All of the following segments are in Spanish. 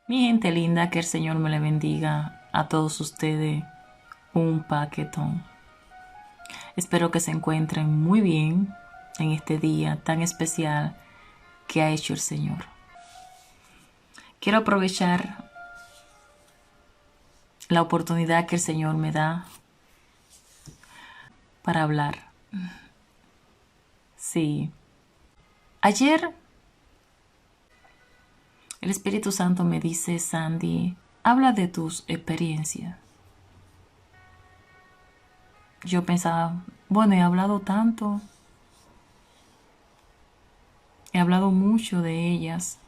Mi gente linda, que el Señor me le bendiga a todos ustedes un paquetón. Espero que se encuentren muy bien en este día tan especial que ha hecho el Señor. Quiero aprovechar la oportunidad que el Señor me da para hablar. Sí, ayer el Espíritu Santo me dice: Sandy, habla de tus experiencias. Yo pensaba, bueno, he hablado tanto, he hablado mucho de ellas.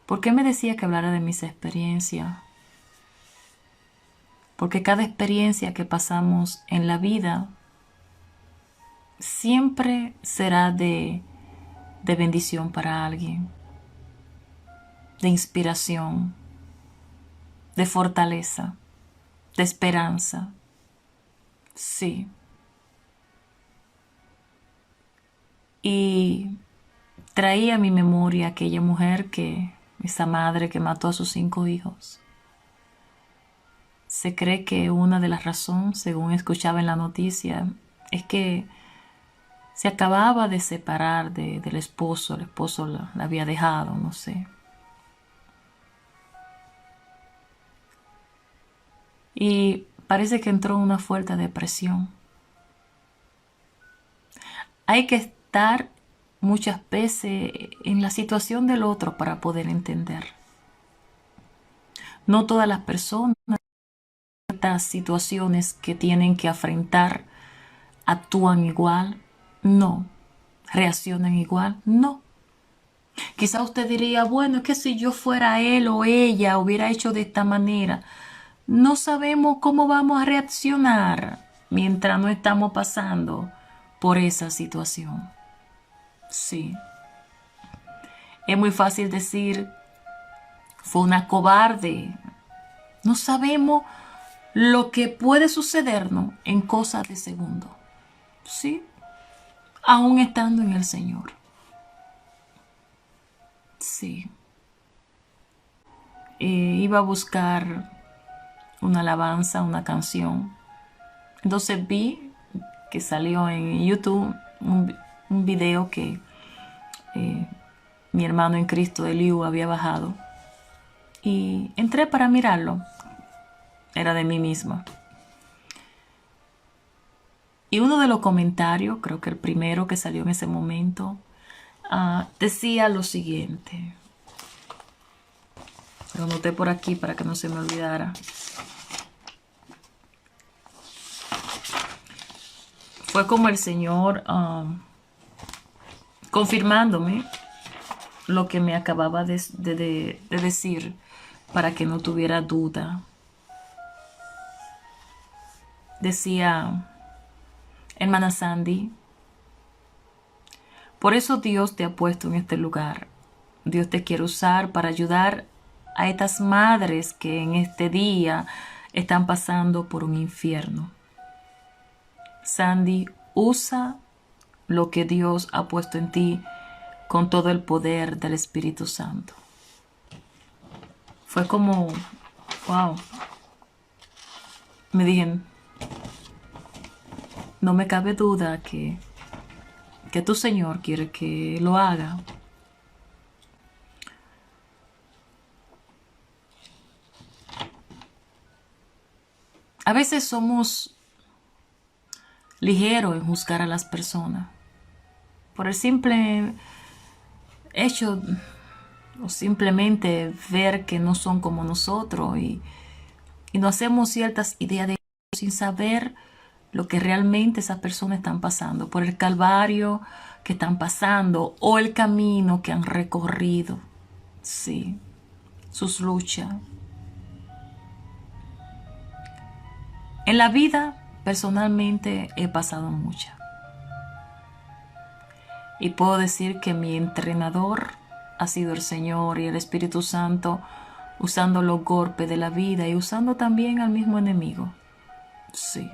¿Por qué me decía que hablara de mis experiencias? Porque cada experiencia que pasamos en la vida siempre será de bendición para alguien, de inspiración, de fortaleza, de esperanza. Sí. Y traía a mi memoria aquella mujer esa madre que mató a sus 5 hijos. Se cree que una de las razones, según escuchaba en la noticia, es que se acababa de separar del esposo. El esposo la había dejado, no sé. Y parece que entró en una fuerte depresión. Hay que estar muchas veces en la situación del otro para poder entender. No todas las personas en estas situaciones que tienen que afrontar actúan igual, no. Reaccionan igual, no. Quizá usted diría, bueno, es que si yo fuera él o ella hubiera hecho de esta manera. No sabemos cómo vamos a reaccionar mientras no estamos pasando por esa situación. Sí. Es muy fácil decir, fue una cobarde. No sabemos lo que puede sucedernos en cosas de segundo. Sí. Aún estando en el Señor. Sí. Iba a buscar una alabanza, una canción. Entonces vi que salió en YouTube un video que mi hermano en Cristo, Eliu, había bajado. Y entré para mirarlo. Era de mí misma. Y uno de los comentarios, creo que el primero que salió en ese momento, decía lo siguiente. Lo anoté por aquí para que no se me olvidara. Fue como el Señor confirmándome lo que me acababa de decir para que no tuviera duda. Decía, hermana Sandy, por eso Dios te ha puesto en este lugar. Dios te quiere usar para ayudar a estas madres que en este día están pasando por un infierno. Sandy, usa lo que Dios ha puesto en ti con todo el poder del Espíritu Santo. Fue como, wow. Me dije, no me cabe duda que tu Señor quiere que lo haga. A veces somos ligeros en juzgar a las personas por el simple hecho o simplemente ver que no son como nosotros y nos hacemos ciertas ideas de ellos sin saber lo que realmente esas personas están pasando, por el calvario que están pasando o el camino que han recorrido. Sí, sus luchas. En la vida, personalmente, he pasado muchas. Y puedo decir que mi entrenador ha sido el Señor y el Espíritu Santo, usando los golpes de la vida y usando también al mismo enemigo. Sí.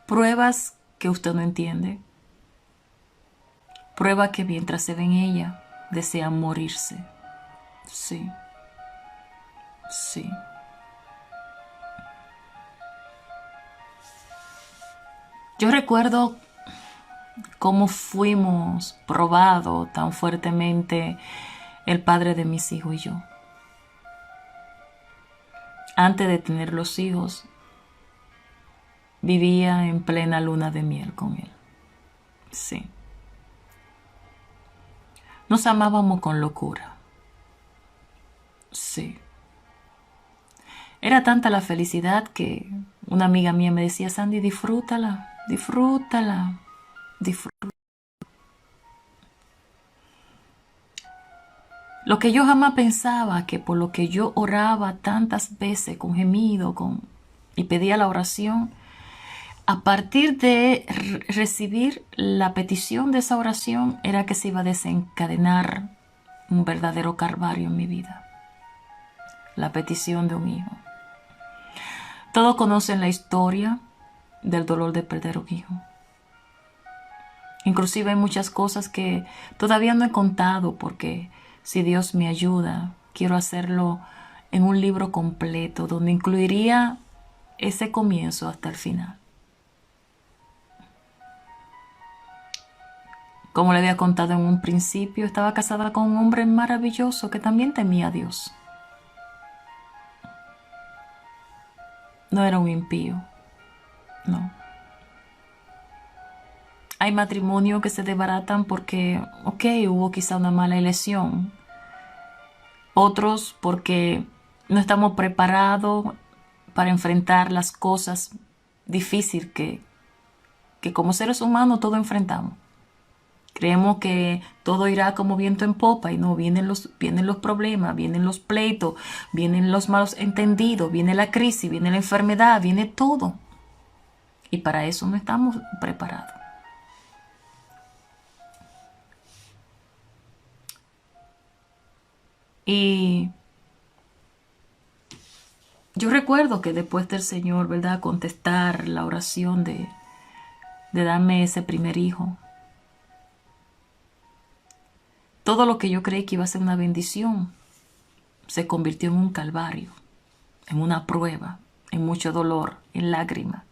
Pruebas que usted no entiende. Prueba que mientras se ve en ella, desean morirse. Sí, sí. Yo recuerdo cómo fuimos probados tan fuertemente el padre de mis hijos y yo. Antes de tener los hijos, vivía en plena luna de miel con él. Sí. Nos amábamos con locura. Sí. Era tanta la felicidad que una amiga mía me decía, Sandy, disfrútala, disfrútala, disfrútala. Lo que yo jamás pensaba, que por lo que yo oraba tantas veces con gemido y pedía la oración, a partir de recibir la petición de esa oración, era que se iba a desencadenar un verdadero calvario en mi vida. La petición de un hijo. Todos conocen la historia del dolor de perder un hijo. Inclusive hay muchas cosas que todavía no he contado porque si Dios me ayuda, quiero hacerlo en un libro completo donde incluiría ese comienzo hasta el final. Como le había contado en un principio, estaba casada con un hombre maravilloso que también temía a Dios. No era un impío, no. Hay matrimonios que se desbaratan porque, hubo quizá una mala elección. Otros porque no estamos preparados para enfrentar las cosas difíciles que como seres humanos todos enfrentamos. Creemos que todo irá como viento en popa y no, vienen los problemas, vienen los pleitos, vienen los malos entendidos, viene la crisis, viene la enfermedad, viene todo. Y para eso no estamos preparados. Y yo recuerdo que después del Señor, ¿verdad?, contestar la oración de darme ese primer hijo, todo lo que yo creí que iba a ser una bendición se convirtió en un calvario, en una prueba, en mucho dolor, en lágrimas.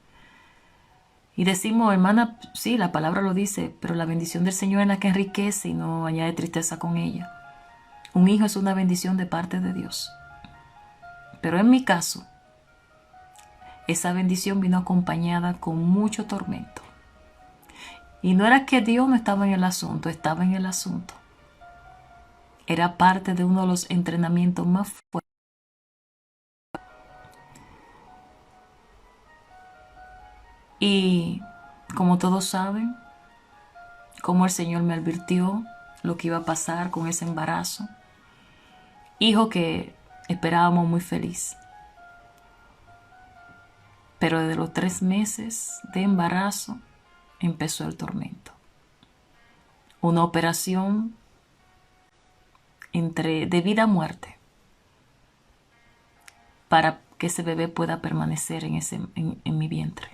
Y decimos, hermana, sí, la palabra lo dice, pero la bendición del Señor es la que enriquece y no añade tristeza con ella. Un hijo es una bendición de parte de Dios. Pero en mi caso, esa bendición vino acompañada con mucho tormento. Y no era que Dios no estaba en el asunto, estaba en el asunto. Era parte de uno de los entrenamientos más fuertes. Y como todos saben, como el Señor me advirtió lo que iba a pasar con ese embarazo. Hijo que esperábamos muy feliz. Pero desde los 3 meses de embarazo empezó el tormento. Una operación de vida a muerte para que ese bebé pueda permanecer en mi vientre.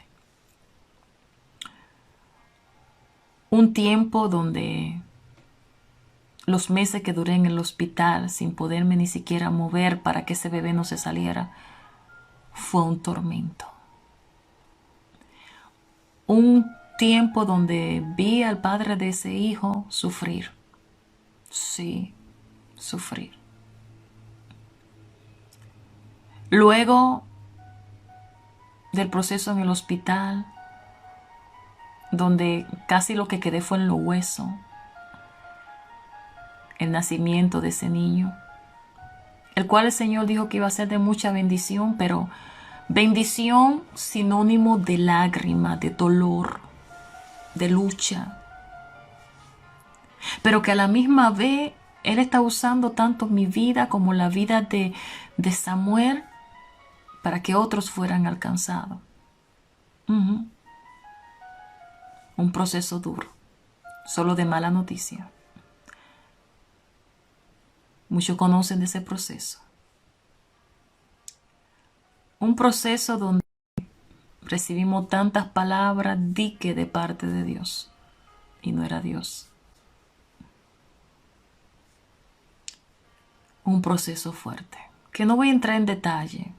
Un tiempo donde los meses que duré en el hospital sin poderme ni siquiera mover para que ese bebé no se saliera fue un tormento. Un tiempo donde vi al padre de ese hijo sufrir. Sí, sufrir. Luego del proceso en el hospital, donde casi lo que quedé fue en los huesos, el nacimiento de ese niño, el cual el Señor dijo que iba a ser de mucha bendición, pero bendición sinónimo de lágrima, de dolor, de lucha. Pero que a la misma vez Él está usando tanto mi vida como la vida de Samuel para que otros fueran alcanzados. Un proceso duro, solo de mala noticia. Muchos conocen de ese proceso. Un proceso donde recibimos tantas palabras dique de parte de Dios y no era Dios. un proceso fuerte, que no voy a entrar en detalle.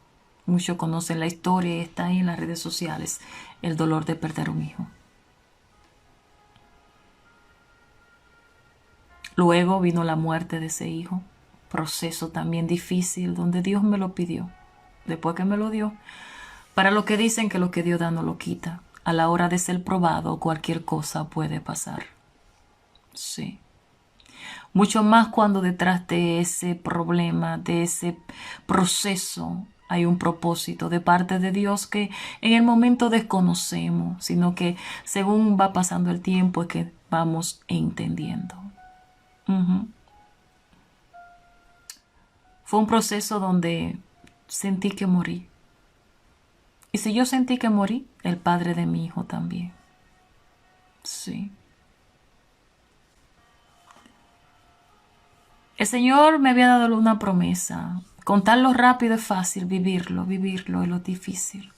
Muchos conocen la historia y está ahí en las redes sociales, el dolor de perder un hijo. Luego vino la muerte de ese hijo, proceso también difícil donde Dios me lo pidió, después que me lo dio. Para lo que dicen que lo que Dios da no lo quita, a la hora de ser probado cualquier cosa puede pasar. Sí. Mucho más cuando detrás de ese problema, de ese proceso, hay un propósito de parte de Dios que en el momento desconocemos, sino que según va pasando el tiempo es que vamos entendiendo. Fue un proceso donde sentí que morí. Y si yo sentí que morí, el padre de mi hijo también. Sí. El Señor me había dado una promesa. Contarlo rápido es fácil, vivirlo es lo difícil.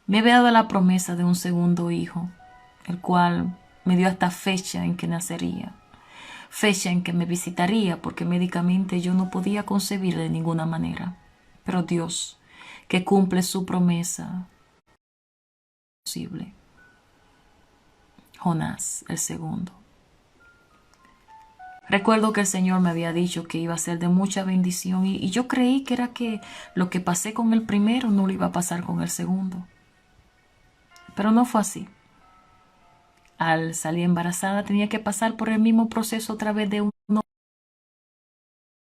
Me había dado la promesa de un segundo hijo, el cual me dio hasta fecha en que nacería, fecha en que me visitaría, porque médicamente yo no podía concebir de ninguna manera. Pero Dios, que cumple su promesa, posible. Jonás, el segundo. Recuerdo que el Señor me había dicho que iba a ser de mucha bendición y yo creí que era que lo que pasé con el primero no lo iba a pasar con el segundo. Pero no fue así. Al salir embarazada tenía que pasar por el mismo proceso otra vez de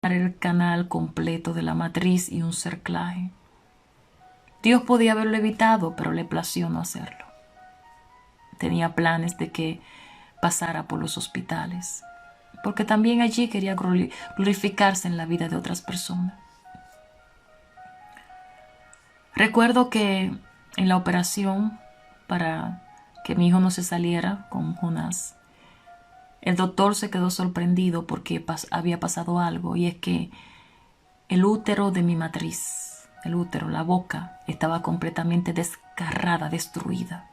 el canal completo de la matriz y un cerclaje. Dios podía haberlo evitado, pero le plació no hacerlo. Tenía planes de que pasara por los hospitales, porque también allí quería glorificarse en la vida de otras personas. Recuerdo que en la operación para que mi hijo no se saliera con Jonás, el doctor se quedó sorprendido porque había pasado algo, y es que el útero de mi matriz, el útero, la boca, estaba completamente desgarrada, destruida.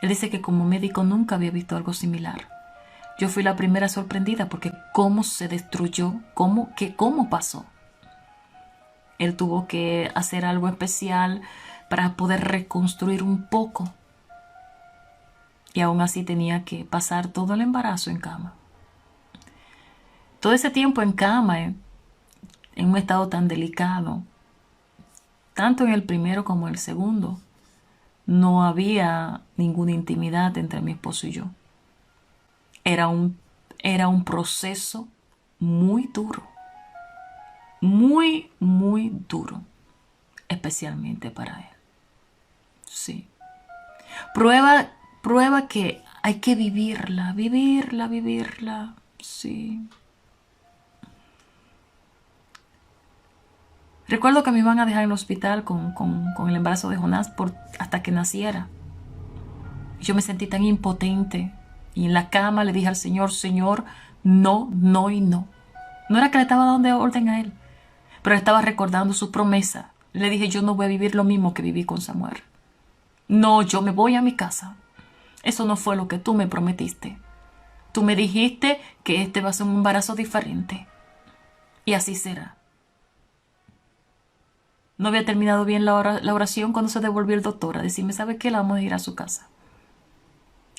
Él dice que como médico nunca había visto algo similar. Yo fui la primera sorprendida porque cómo se destruyó, cómo pasó. Él tuvo que hacer algo especial para poder reconstruir un poco. Y aún así tenía que pasar todo el embarazo en cama. Todo ese tiempo en cama, en un estado tan delicado, tanto en el primero como en el segundo, no había ninguna intimidad entre mi esposo y yo. Era un proceso muy duro. Muy, muy duro. Especialmente para él. Sí. Prueba que hay que vivirla. Sí. Recuerdo que me iban a dejar en el hospital con el embarazo de Jonás hasta que naciera. Yo me sentí tan impotente. Y en la cama le dije al Señor, Señor, no, no y no. No era que le estaba dando orden a él, pero estaba recordando su promesa. Le dije, yo no voy a vivir lo mismo que viví con Samuel. No, yo me voy a mi casa. Eso no fue lo que tú me prometiste. Tú me dijiste que este va a ser un embarazo diferente. Y así será. No había terminado bien la oración cuando se devolvió el doctor a decirme, ¿sabe qué? La vamos a ir a su casa.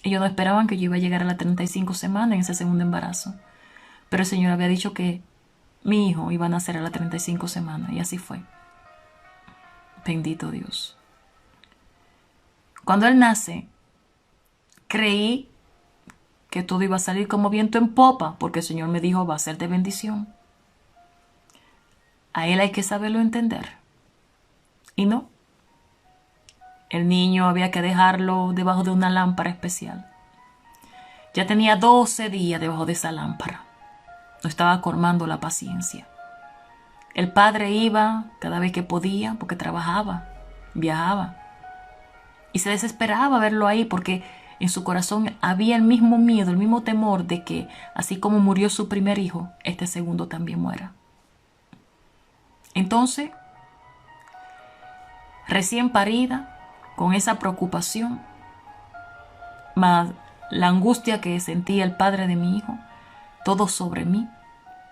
Ellos no esperaban que yo iba a llegar a las 35 semanas en ese segundo embarazo. Pero el Señor había dicho que mi hijo iba a nacer a las 35 semanas. Y así fue. Bendito Dios. Cuando él nace, creí que todo iba a salir como viento en popa, porque el Señor me dijo, va a ser de bendición. A él hay que saberlo entender. Y no. El niño había que dejarlo debajo de una lámpara especial. Ya tenía 12 días debajo de esa lámpara. No estaba colmando la paciencia. El padre iba cada vez que podía porque trabajaba, viajaba. Y se desesperaba verlo ahí porque en su corazón había el mismo miedo, el mismo temor de que así como murió su primer hijo, este segundo también muera. Entonces, recién parida, con esa preocupación, más la angustia que sentía el padre de mi hijo, todo sobre mí,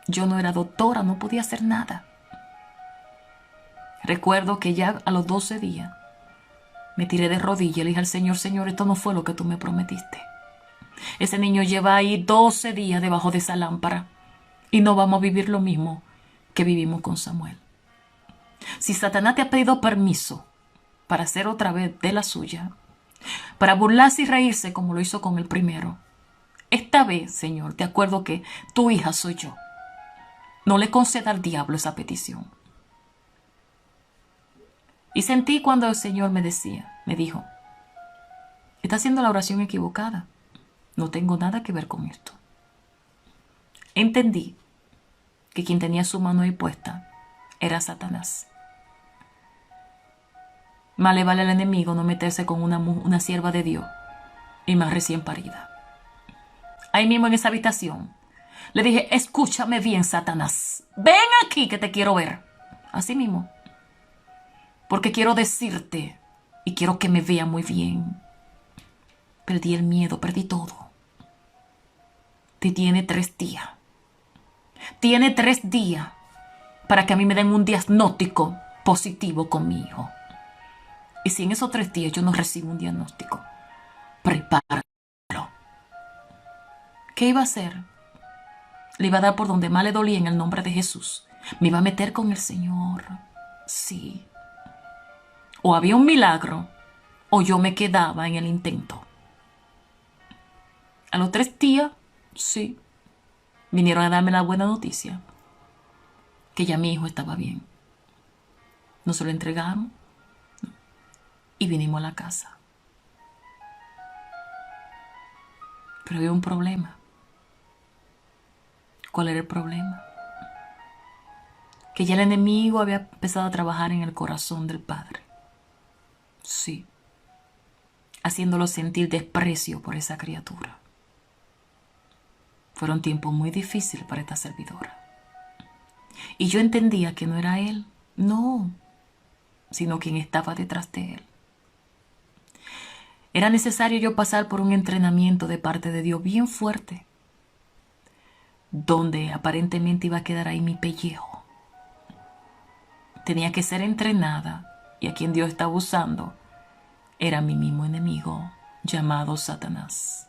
Yo no era doctora, no podía hacer nada. Recuerdo que ya a los 12 días me tiré de rodillas y le dije al Señor, Señor, esto no fue lo que tú me prometiste. Ese niño lleva ahí 12 días debajo de esa lámpara y no vamos a vivir lo mismo que vivimos con Samuel. Si Satanás te ha pedido permiso para hacer otra vez de la suya, para burlarse y reírse como lo hizo con el primero, esta vez, Señor, te acuerdo que tu hija soy yo. No le conceda al diablo esa petición. Y sentí cuando el Señor me dijo, está haciendo la oración equivocada. No tengo nada que ver con esto. Entendí que quien tenía su mano ahí puesta era Satanás. Más le vale al enemigo no meterse con una sierva de Dios y más recién parida. Ahí mismo en esa habitación le dije, escúchame bien, Satanás. Ven aquí que te quiero ver. Así mismo. Porque quiero decirte y quiero que me vea muy bien. Perdí el miedo, perdí todo. Te tiene 3 días. Tiene 3 días para que a mí me den un diagnóstico positivo con mi hijo. Y si en esos 3 días yo no recibo un diagnóstico, prepáralo. ¿Qué iba a hacer? Le iba a dar por donde más le dolía en el nombre de Jesús. Me iba a meter con el Señor. Sí. O había un milagro o yo me quedaba en el intento. A los 3 días, sí, vinieron a darme la buena noticia que ya mi hijo estaba bien. Nos lo entregaron y vinimos a la casa. Pero había un problema. ¿Cuál era el problema? Que ya el enemigo había empezado a trabajar en el corazón del padre. Sí. Haciéndolo sentir desprecio por esa criatura. Fueron tiempos muy difíciles para esta servidora. Y yo entendía que no era él, no, sino quien estaba detrás de él. Era necesario yo pasar por un entrenamiento de parte de Dios bien fuerte, donde aparentemente iba a quedar ahí mi pellejo. Tenía que ser entrenada y a quien Dios estaba usando era mi mismo enemigo llamado Satanás.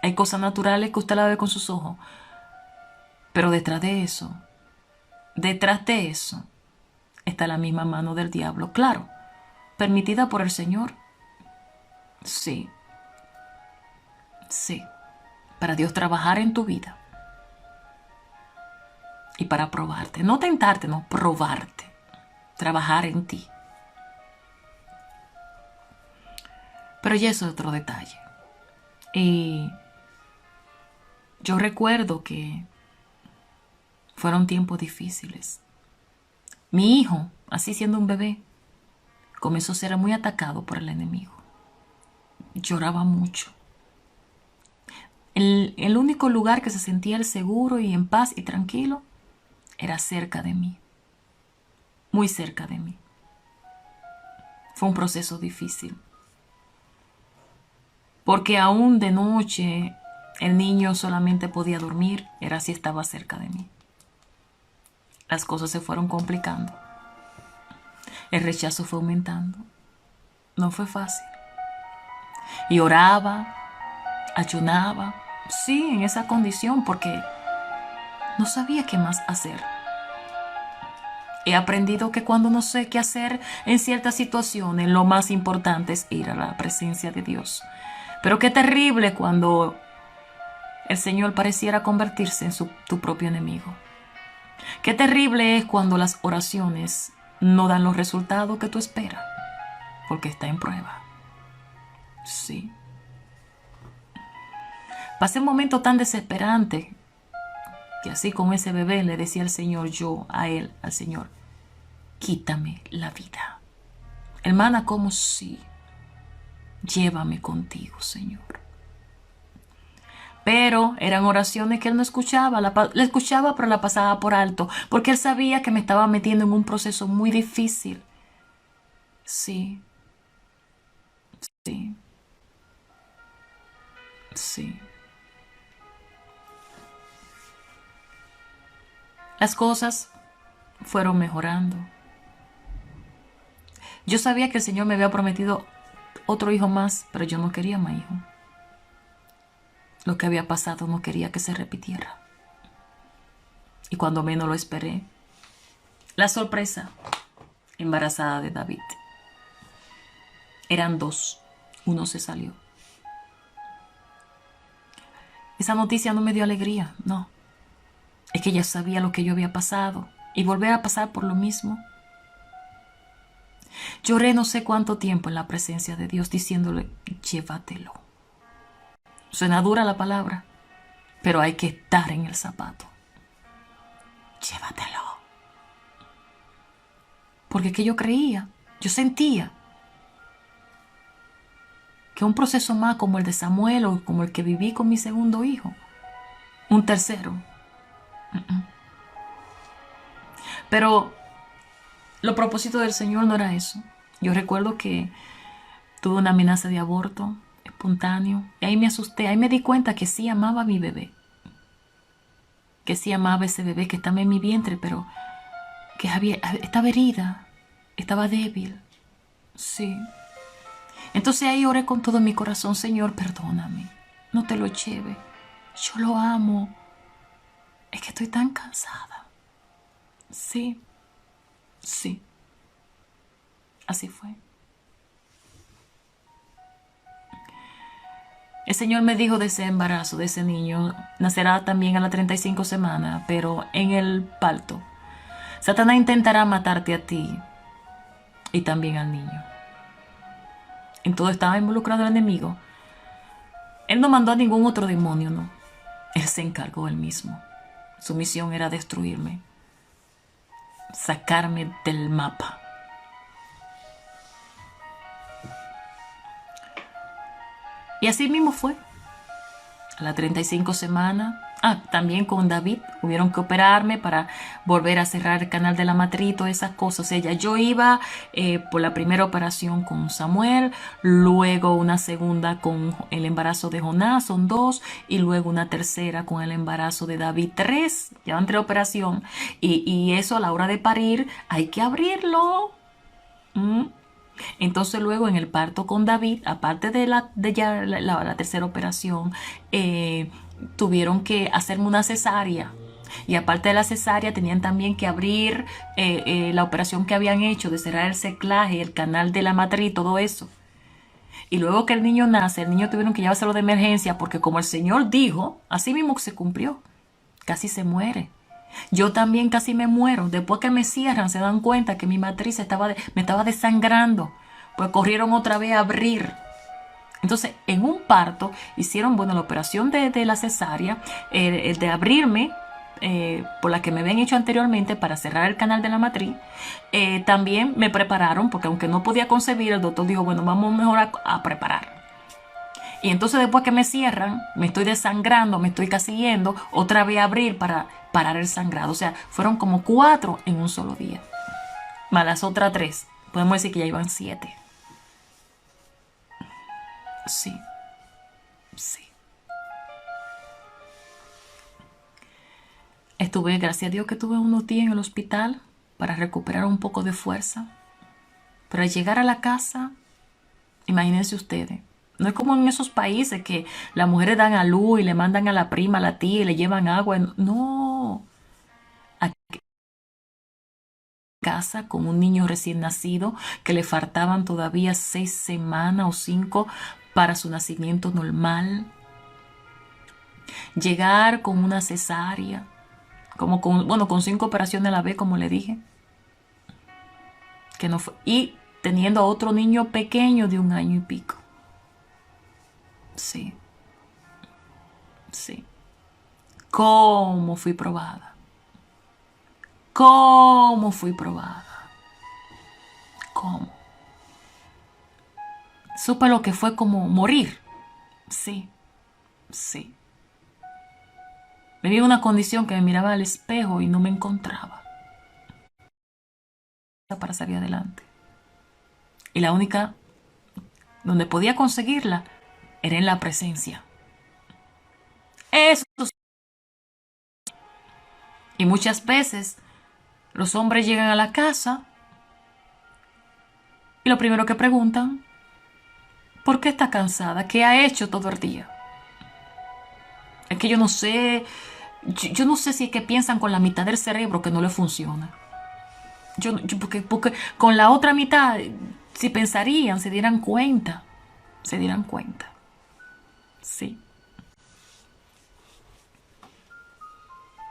Hay cosas naturales que usted la ve con sus ojos, pero detrás de eso está la misma mano del diablo, claro, permitida por el Señor. Sí, sí, para Dios trabajar en tu vida y para probarte, no tentarte, no, probarte, trabajar en ti. Pero ya eso es otro detalle. Y yo recuerdo que fueron tiempos difíciles. Mi hijo, así siendo un bebé, comenzó a ser muy atacado por el enemigo. Lloraba mucho. El único lugar que se sentía él seguro y en paz y tranquilo era cerca de mí. Muy cerca de mí. Fue un proceso difícil. Porque aún de noche el niño solamente podía dormir, era si estaba cerca de mí. Las cosas se fueron complicando. El rechazo fue aumentando. No fue fácil. Y oraba, ayunaba, sí, en esa condición, porque no sabía qué más hacer. He aprendido que cuando no sé qué hacer en ciertas situaciones, lo más importante es ir a la presencia de Dios. Pero qué terrible cuando el Señor pareciera convertirse en tu propio enemigo. Qué terrible es cuando las oraciones no dan los resultados que tú esperas, porque está en prueba. Sí. Pasé un momento tan desesperante que así como ese bebé le decía al Señor, yo a él, al Señor, quítame la vida. Hermana, ¿cómo sí? Llévame contigo, Señor. Pero eran oraciones que él no escuchaba, la escuchaba pero la pasaba por alto, porque él sabía que me estaba metiendo en un proceso muy difícil. Sí, sí, sí. Las cosas fueron mejorando. Yo sabía que el Señor me había prometido otro hijo más, pero yo no quería más hijo. Lo que había pasado no quería que se repitiera. Y cuando menos lo esperé, la sorpresa, embarazada de David. Eran dos, uno se salió. Esa noticia no me dio alegría, no. Es que ya sabía lo que yo había pasado y volver a pasar por lo mismo. Lloré no sé cuánto tiempo en la presencia de Dios diciéndole, llévatelo. Suena dura la palabra, pero hay que estar en el zapato. Llévatelo. Porque que yo creía, yo sentía que un proceso más como el de Samuel o como el que viví con mi segundo hijo, un tercero. Pero los propósitos del Señor no era eso. Yo recuerdo que tuve una amenaza de aborto espontáneo y ahí me asusté, ahí me di cuenta que sí amaba a mi bebé, que sí amaba a ese bebé que estaba en mi vientre, pero que estaba herida, estaba débil. Sí. Entonces ahí oré con todo mi corazón, Señor, perdóname, no te lo lleve, yo lo amo, es que estoy tan cansada. Sí, sí, así fue. El Señor me dijo de ese embarazo, de ese niño, nacerá también a las 35 semanas, pero en el parto. Satanás intentará matarte a ti y también al niño. En todo estaba involucrado el enemigo. Él no mandó a ningún otro demonio, no. Él se encargó él mismo. Su misión era destruirme, sacarme del mapa. Y así mismo fue. A las 35 semanas, también con David, hubieron que operarme para volver a cerrar el canal de la matriz y todas esas cosas. Yo iba por la primera operación con Samuel, luego una segunda con el embarazo de Jonás, son dos, y luego una tercera con el embarazo de David, tres, ya entre operación. Y eso a la hora de parir hay que abrirlo. Entonces luego en el parto con David, aparte de la tercera operación, tuvieron que hacerme una cesárea. Y aparte de la cesárea tenían también que abrir la operación que habían hecho de cerrar el seclaje, el canal de la matriz, todo eso. Y luego que el niño nace, el niño tuvieron que llevárselo de emergencia porque como el Señor dijo, así mismo se cumplió. Casi se muere. Yo también casi me muero. Después que me cierran, se dan cuenta que mi matriz me estaba desangrando. Pues corrieron otra vez a abrir. Entonces, en un parto, hicieron, la operación de la cesárea, el de abrirme, por la que me habían hecho anteriormente para cerrar el canal de la matriz. También me prepararon, porque aunque no podía concebir, el doctor dijo, vamos mejor a preparar. Y entonces después que me cierran, me estoy desangrando, me estoy casi yendo, otra vez a abrir para parar el sangrado. O sea, fueron como 4 en un solo día. Más las otras 3. Podemos decir que ya iban 7. Sí, sí. Gracias a Dios que tuve unos días en el hospital para recuperar un poco de fuerza. Pero al llegar a la casa, imagínense ustedes, no es como en esos países que las mujeres dan a luz y le mandan a la prima, a la tía y le llevan agua. No. Aquí en casa con un niño recién nacido que le faltaban todavía 6 semanas o 5 para su nacimiento normal. Llegar con una cesárea, con 5 operaciones a la vez, como le dije. Que no fue, y teniendo a otro niño pequeño de 1 año y pico. Sí, sí. ¿Cómo fui probada? ¿Cómo fui probada? ¿Cómo? Supe lo que fue como morir. Sí, sí. Me vi en una condición que me miraba al espejo y no me encontraba para salir adelante. Y la única donde podía conseguirla era en la presencia. Eso. Y muchas veces los hombres llegan a la casa y lo primero que preguntan, ¿por qué está cansada? ¿Qué ha hecho todo el día? Es que yo no sé, yo no sé si es que piensan con la mitad del cerebro que no le funciona. Porque con la otra mitad, si pensarían, se dieran cuenta. Se dieran cuenta. Sí.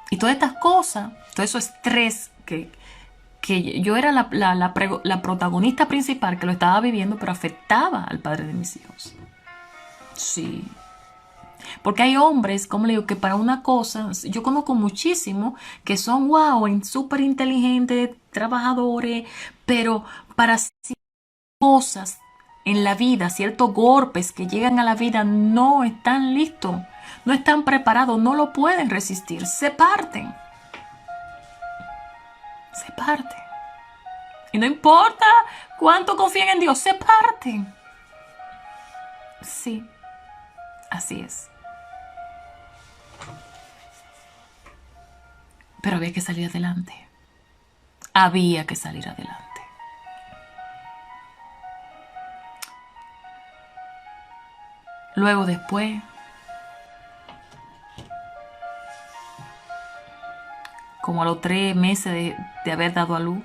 Y todas estas cosas, todo eso estrés que yo era la protagonista principal que lo estaba viviendo, pero afectaba al padre de mis hijos. Sí. Porque hay hombres, como le digo, que para una cosa, yo conozco muchísimo que son wow, súper inteligentes, trabajadores, pero para cosas en la vida, ciertos golpes que llegan a la vida, no están listos, no están preparados, no lo pueden resistir, se parten. Se parten. Y no importa cuánto confíen en Dios, se parten. Sí, así es. Pero había que salir adelante. Había que salir adelante. Luego después, como a los 3 meses de haber dado a luz,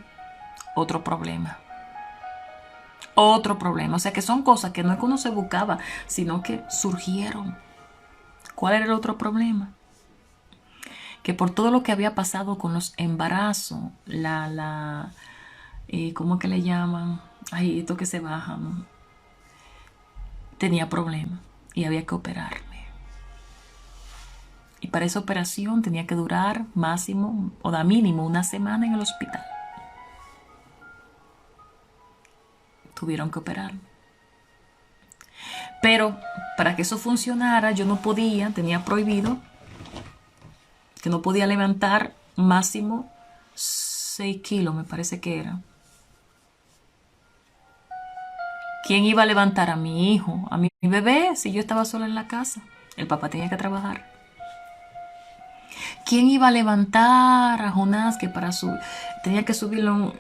otro problema. Otro problema. O sea que son cosas que no es que uno se buscaba, sino que surgieron. ¿Cuál era el otro problema? Que por todo lo que había pasado con los embarazos, ¿cómo que le llaman? Ay, esto que se bajan. Tenía problemas y había que operarme. Y para esa operación tenía que durar máximo o da mínimo una semana en el hospital. Tuvieron que operarme. Pero para que eso funcionara yo no podía, tenía prohibido que no podía levantar máximo 6 kilos, me parece que era. ¿Quién iba a levantar a mi hijo, a mi bebé, si yo estaba sola en la casa? El papá tenía que trabajar. ¿Quién iba a levantar a Jonás que tenía que subirlo?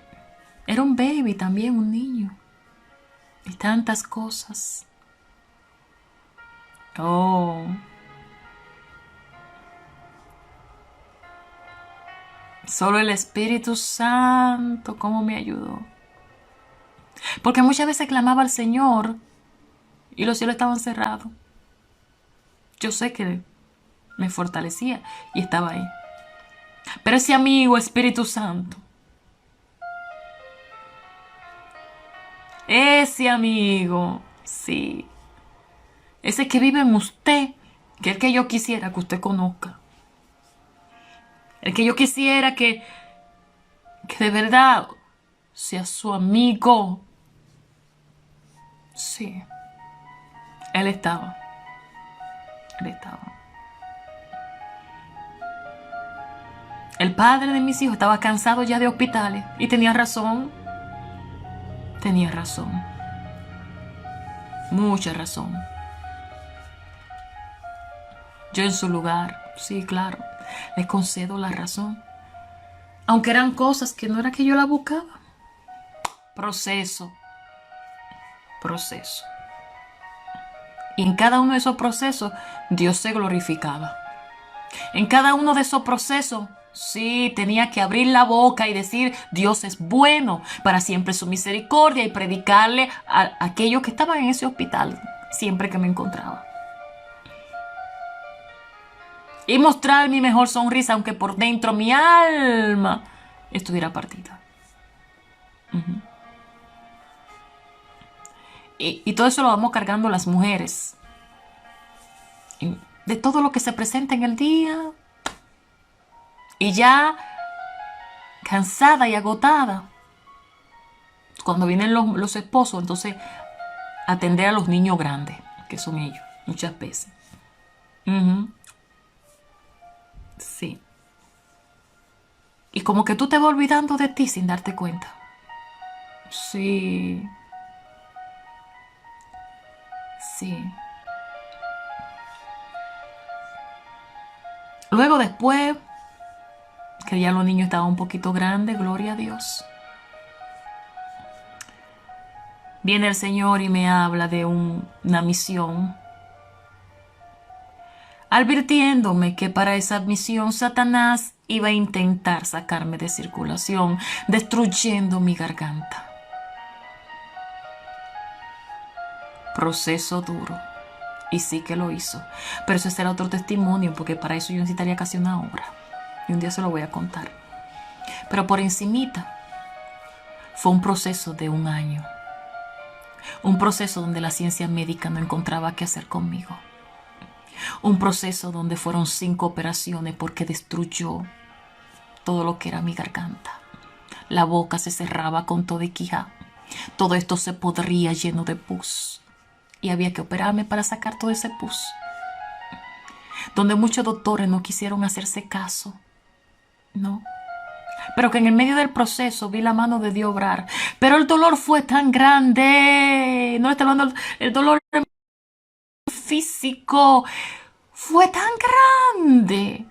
Era un baby también, un niño. Y tantas cosas. Oh. Solo el Espíritu Santo, cómo me ayudó. Porque muchas veces clamaba al Señor y los cielos estaban cerrados. Yo sé que me fortalecía y estaba ahí. Pero ese amigo Espíritu Santo, ese amigo, sí, ese que vive en usted, que es el que yo quisiera que usted conozca. El que yo quisiera que de verdad sea su amigo. Sí, él estaba. Él estaba. El padre de mis hijos estaba cansado ya de hospitales y tenía razón. Tenía razón. Mucha razón. Yo en su lugar, sí, claro, le concedo la razón. Aunque eran cosas que no era que yo la buscaba. Proceso. Proceso. Y en cada uno de esos procesos, Dios se glorificaba. En cada uno de esos procesos, sí, tenía que abrir la boca y decir, Dios es bueno, para siempre su misericordia, y predicarle a aquellos que estaban en ese hospital, siempre que me encontraba. Y mostrar mi mejor sonrisa, aunque por dentro mi alma estuviera partida. Y todo eso lo vamos cargando las mujeres. Y de todo lo que se presenta en el día. Y ya cansada y agotada. Cuando vienen los esposos, entonces atender a los niños grandes, que son ellos, muchas veces. Sí. Y como que tú te vas olvidando de ti sin darte cuenta. Sí. Sí. Luego después que ya los niños estaban un poquito grandes, gloria a Dios. Viene el Señor y me habla de una misión, advirtiéndome que para esa misión Satanás iba a intentar sacarme de circulación, destruyendo mi garganta. Proceso duro. Y sí que lo hizo. Pero eso será otro testimonio, porque para eso yo necesitaría casi una hora. Y un día se lo voy a contar. Pero por encimita, fue un proceso de 1 año. Un proceso donde la ciencia médica no encontraba qué hacer conmigo. Un proceso donde fueron 5 operaciones porque destruyó todo lo que era mi garganta. La boca se cerraba con todo y quija. Todo esto se podría lleno de pus. Y había que operarme para sacar todo ese pus. Donde muchos doctores no quisieron hacerse caso. No. Pero que en el medio del proceso vi la mano de Dios obrar. Pero el dolor fue tan grande. No estoy hablando del dolor físico. Fue tan grande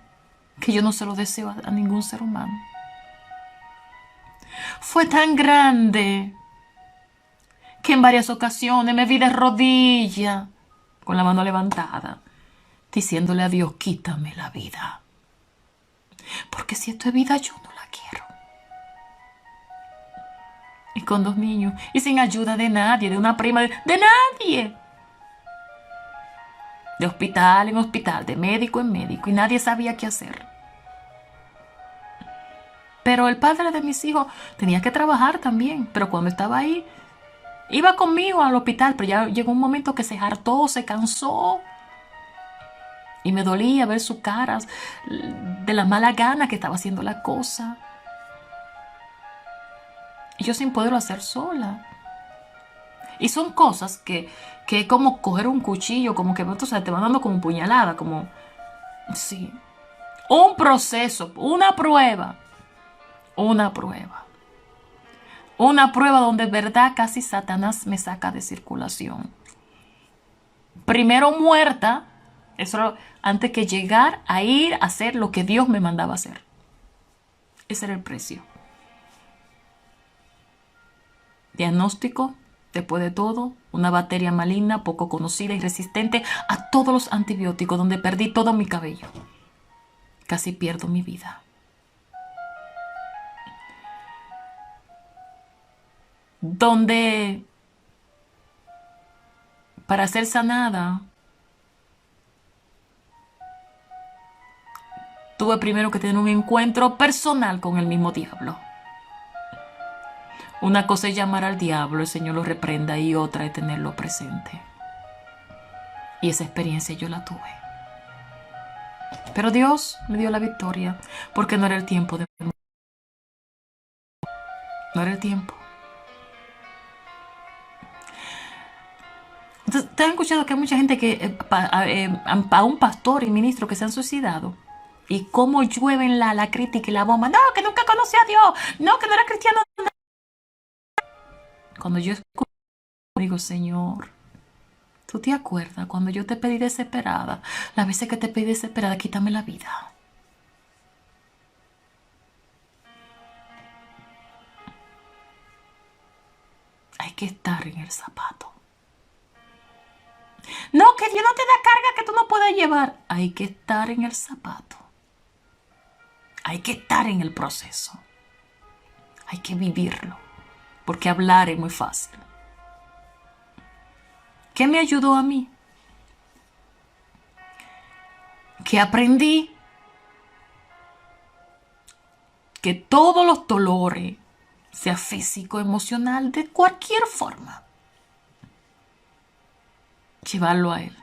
que yo no se lo deseo a ningún ser humano. Fue tan grande que en varias ocasiones me vi de rodillas, con la mano levantada, diciéndole a Dios, quítame la vida. Porque si esto es vida, yo no la quiero. Y con 2 niños, y sin ayuda de nadie, de una prima, de nadie. De hospital en hospital, de médico en médico, y nadie sabía qué hacer. Pero el padre de mis hijos tenía que trabajar también, pero cuando estaba ahí, iba conmigo al hospital, pero ya llegó un momento que se hartó, se cansó. Y me dolía ver su cara de la mala gana que estaba haciendo la cosa. Y yo sin poderlo hacer sola. Y son cosas que es como coger un cuchillo, como que o sea, te van dando como puñalada, como... Sí. Un proceso, una prueba. Una prueba. Una prueba donde de verdad casi Satanás me saca de circulación. Primero muerta, eso antes que llegar a ir a hacer lo que Dios me mandaba hacer. Ese era el precio. Diagnóstico, después de todo, una bacteria maligna poco conocida y resistente a todos los antibióticos, donde perdí todo mi cabello. Casi pierdo mi vida. Donde, para ser sanada, tuve primero que tener un encuentro personal con el mismo diablo. Una cosa es llamar al diablo, el Señor lo reprenda, y otra es tenerlo presente. Y esa experiencia yo la tuve. Pero Dios me dio la victoria, porque no era el tiempo de... No era el tiempo. Entonces, ¿te han escuchado que hay mucha gente que, a un pastor y ministro que se han suicidado? Y cómo llueven la crítica y la bomba. No, que nunca conoció a Dios. No, que no era cristiano. Cuando yo escucho, digo, Señor, ¿tú te acuerdas cuando yo te pedí desesperada? Las veces que te pedí desesperada, quítame la vida. Hay que estar en el zapato. No, que Dios no te da carga que tú no puedes llevar. Hay que estar en el zapato. Hay que estar en el proceso. Hay que vivirlo. Porque hablar es muy fácil. ¿Qué me ayudó a mí? Que aprendí que todos los dolores, sea físico, emocional, de cualquier forma, llevarlo a Él.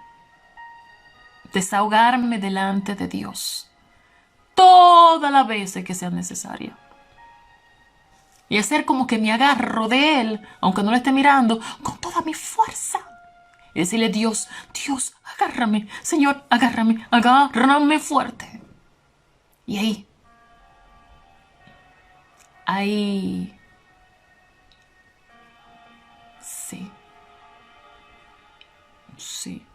Desahogarme delante de Dios todas las veces que sea necesario. Y hacer como que me agarro de Él, aunque no lo esté mirando, con toda mi fuerza. Y decirle, Dios, Dios, agárrame. Señor, agárrame, agárrame fuerte. Y ahí, sí, sí,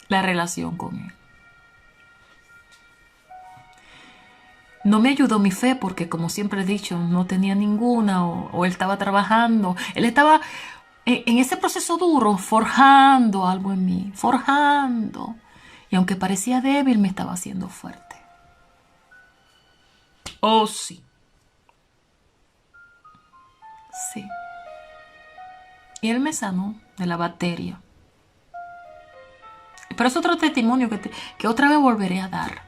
la relación con Él. No me ayudó mi fe porque, como siempre he dicho, no tenía ninguna o él estaba trabajando. Él estaba en ese proceso duro, forjando algo en mí, forjando. Y aunque parecía débil, me estaba haciendo fuerte. Oh, sí, sí. Y él me sanó de la bacteria. Pero es otro testimonio que otra vez volveré a dar.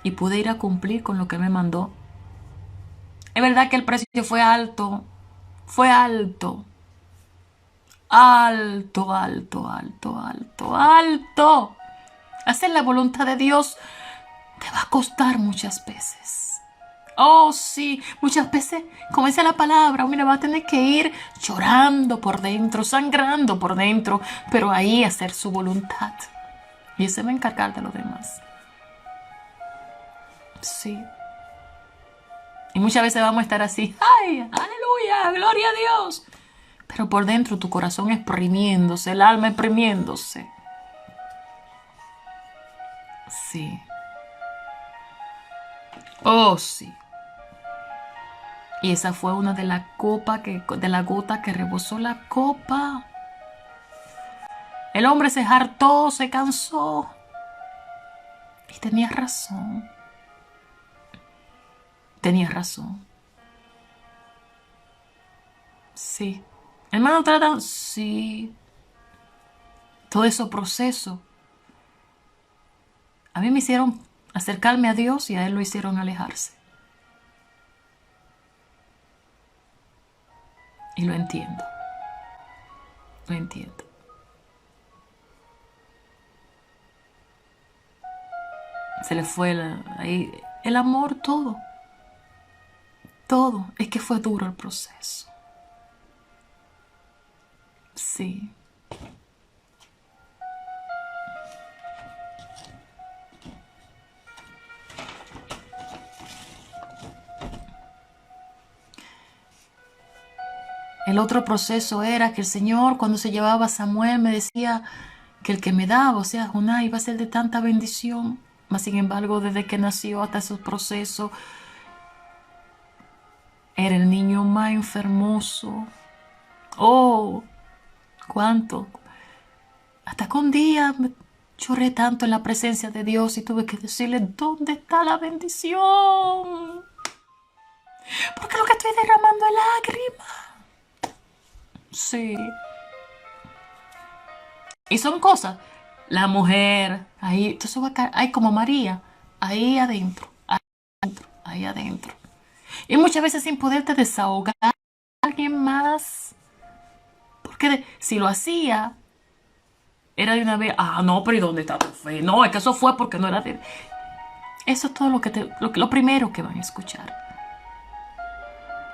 Y pude ir a cumplir con lo que me mandó. Es verdad que el precio fue alto. Fue alto. Alto, alto, alto, alto, alto. Hacer la voluntad de Dios te va a costar muchas veces. Oh, sí, muchas veces, como dice la palabra, mira, va a tener que ir llorando por dentro, sangrando por dentro, pero ahí hacer su voluntad. Y ese va a encargar de lo demás. Sí. Y muchas veces vamos a estar así, ¡ay, aleluya, gloria a Dios! Pero por dentro tu corazón exprimiéndose, el alma exprimiéndose. Sí. Oh, sí. Y esa fue una de las copas de la gota que rebosó la copa. El hombre se hartó, se cansó. Y tenía razón. Tenía razón. Sí. Hermano, tratan. Sí. Todo ese proceso. A mí me hicieron acercarme a Dios y a Él lo hicieron alejarse. Y lo entiendo. Lo entiendo. Se le fue ahí el amor, todo. Todo. Es que fue duro el proceso. Sí. El otro proceso era que el Señor, cuando se llevaba a Samuel, me decía que el que me daba, o sea, Jonás, iba a ser de tanta bendición. Mas, sin embargo, desde que nació hasta ese proceso, era el niño más enfermoso. Oh, cuánto. Hasta que un día me lloré tanto en la presencia de Dios y tuve que decirle, ¿dónde está la bendición? Porque lo que estoy derramando es lágrimas. Sí. Y son cosas. La mujer, ahí, entonces va a caer, hay como María, ahí adentro, ahí adentro. Y muchas veces sin poderte desahogar a alguien más. Porque si lo hacía, era de una vez, no, pero ¿y dónde está tu fe? No, es que eso fue porque no era de... Eso es todo lo primero que van a escuchar.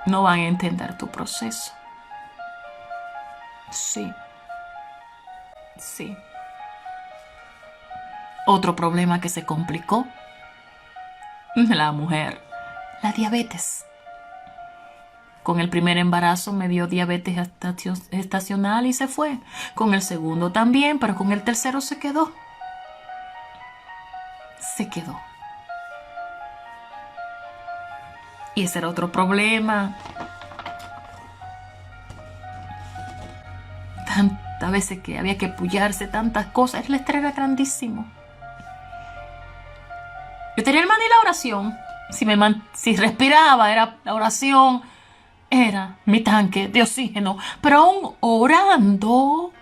No van a entender tu proceso. Sí, sí. Otro problema que se complicó, la mujer, la diabetes. Con el primer embarazo me dio diabetes estacional y se fue. Con el segundo también, pero con el tercero se quedó. Se quedó. Y ese era otro problema. Tantas veces que había que pullarse, tantas cosas. El estrés era grandísimo. Yo tenía el maní y la oración. Si respiraba, era la oración. Era mi tanque de oxígeno. Pero aún orando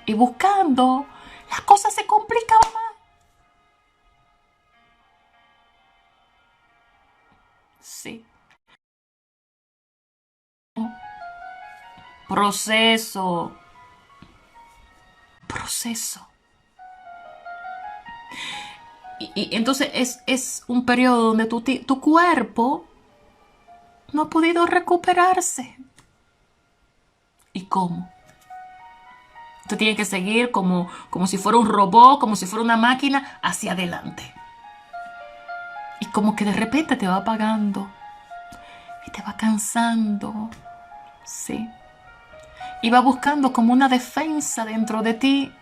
y buscando, las cosas se complicaban más. Sí. Proceso. Proceso. Y entonces es un periodo donde tu cuerpo no ha podido recuperarse. ¿Y cómo? Tú tienes que seguir como si fuera un robot, como si fuera una máquina, hacia adelante. Y como que de repente te va apagando y te va cansando. Sí. Y va buscando como una defensa dentro de ti.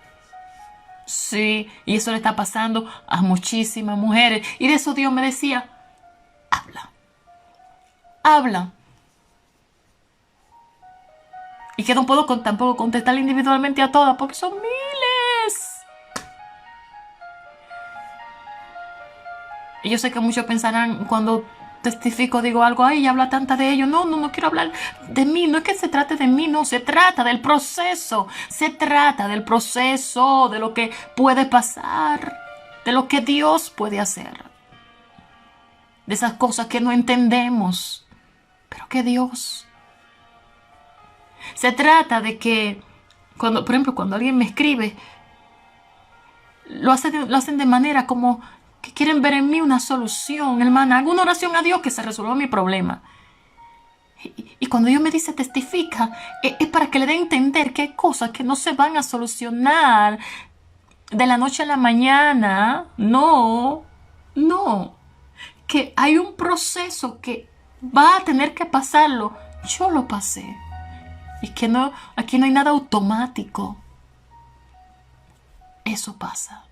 Sí, y eso le está pasando a muchísimas mujeres. Y de eso Dios me decía, habla, habla. Y que no puedo tampoco contestar individualmente a todas porque son miles. Y yo sé que muchos pensarán cuando testifico, digo algo, ay, habla tanta de ellos. No, no, no quiero hablar de mí. No es que se trate de mí, no, se trata del proceso. Se trata del proceso, de lo que puede pasar, de lo que Dios puede hacer. De esas cosas que no entendemos, pero que Dios. Se trata de que, cuando, por ejemplo, cuando alguien me escribe, lo hacen de manera como que quieren ver en mí una solución. Hermana, hago una oración a Dios que se resuelva mi problema. Y cuando Dios me dice testifica, es para que le dé a entender que hay cosas que no se van a solucionar de la noche a la mañana. No, no. Que hay un proceso que va a tener que pasarlo. Yo lo pasé. Y que no, aquí no hay nada automático. Eso pasa.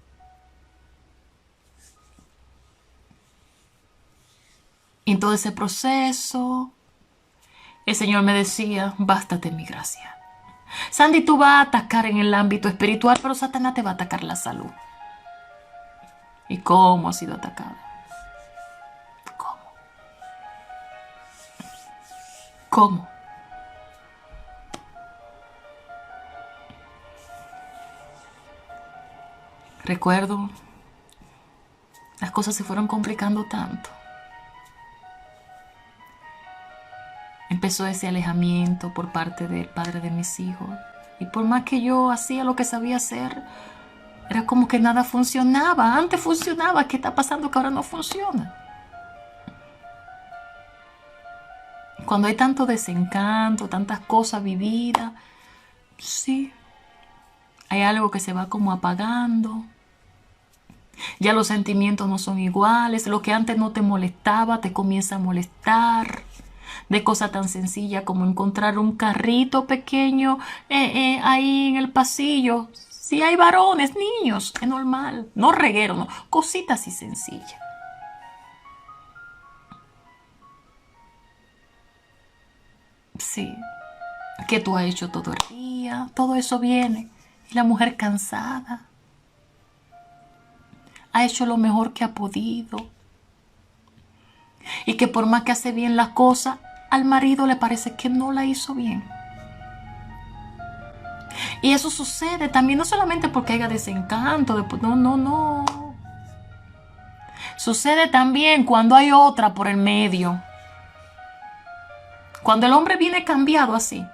Y en todo ese proceso, el Señor me decía, bástate mi gracia. Sandy, tú vas a atacar en el ámbito espiritual, pero Satanás te va a atacar la salud. ¿Y cómo ha sido atacada? ¿Cómo? ¿Cómo? Recuerdo, las cosas se fueron complicando tanto. Empezó ese alejamiento por parte del padre de mis hijos. Y por más que yo hacía lo que sabía hacer, era como que nada funcionaba. Antes funcionaba. ¿Qué está pasando que ahora no funciona? Cuando hay tanto desencanto, tantas cosas vividas, sí, hay algo que se va como apagando. Ya los sentimientos no son iguales. Lo que antes no te molestaba te comienza a molestar. De cosas tan sencillas como encontrar un carrito pequeño ahí en el pasillo. Si hay varones, niños, es normal. No reguero, no. Cositas así sencillas. Sí. Que tú has hecho todo el día. Todo eso viene. Y la mujer cansada. Ha hecho lo mejor que ha podido. Y que por más que hace bien las cosas, al marido le parece que no la hizo bien. Y eso sucede también no solamente porque haya desencanto, no, no, no. Sucede también cuando hay otra por el medio. Cuando el hombre viene cambiado así,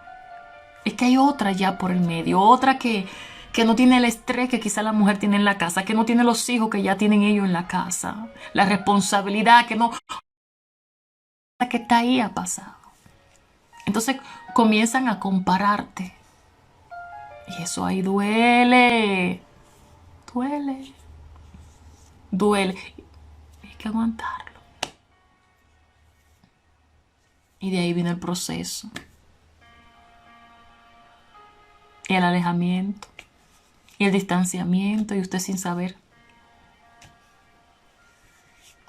es que hay otra ya por el medio, otra que no tiene el estrés que quizá la mujer tiene en la casa, que no tiene los hijos que ya tienen ellos en la casa, la responsabilidad que no, que está ahí ha pasado. Entonces comienzan a compararte. Y eso ahí duele. Duele. Duele. Hay que aguantarlo. Y de ahí viene el proceso. Y el alejamiento. Y el distanciamiento. Y usted sin saber.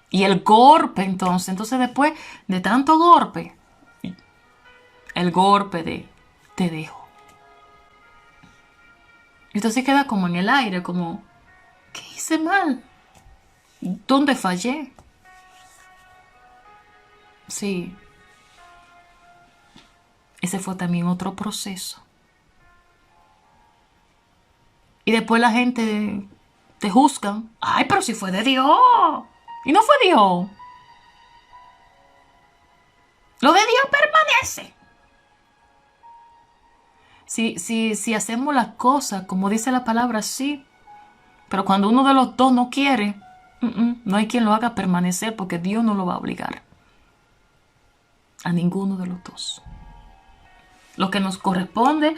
Y el golpe entonces. Entonces después de tanto golpe. El golpe de te dejo. Y usted se queda como en el aire. Como, ¿qué hice mal? ¿Dónde fallé? Sí. Ese fue también otro proceso. Y después la gente te juzgan. Ay, pero si fue de Dios. Y no fue Dios. Lo de Dios permanece. Si hacemos las cosas como dice la palabra, sí. Pero cuando uno de los dos no quiere, no hay quien lo haga permanecer porque Dios no lo va a obligar. A ninguno de los dos. Lo que nos corresponde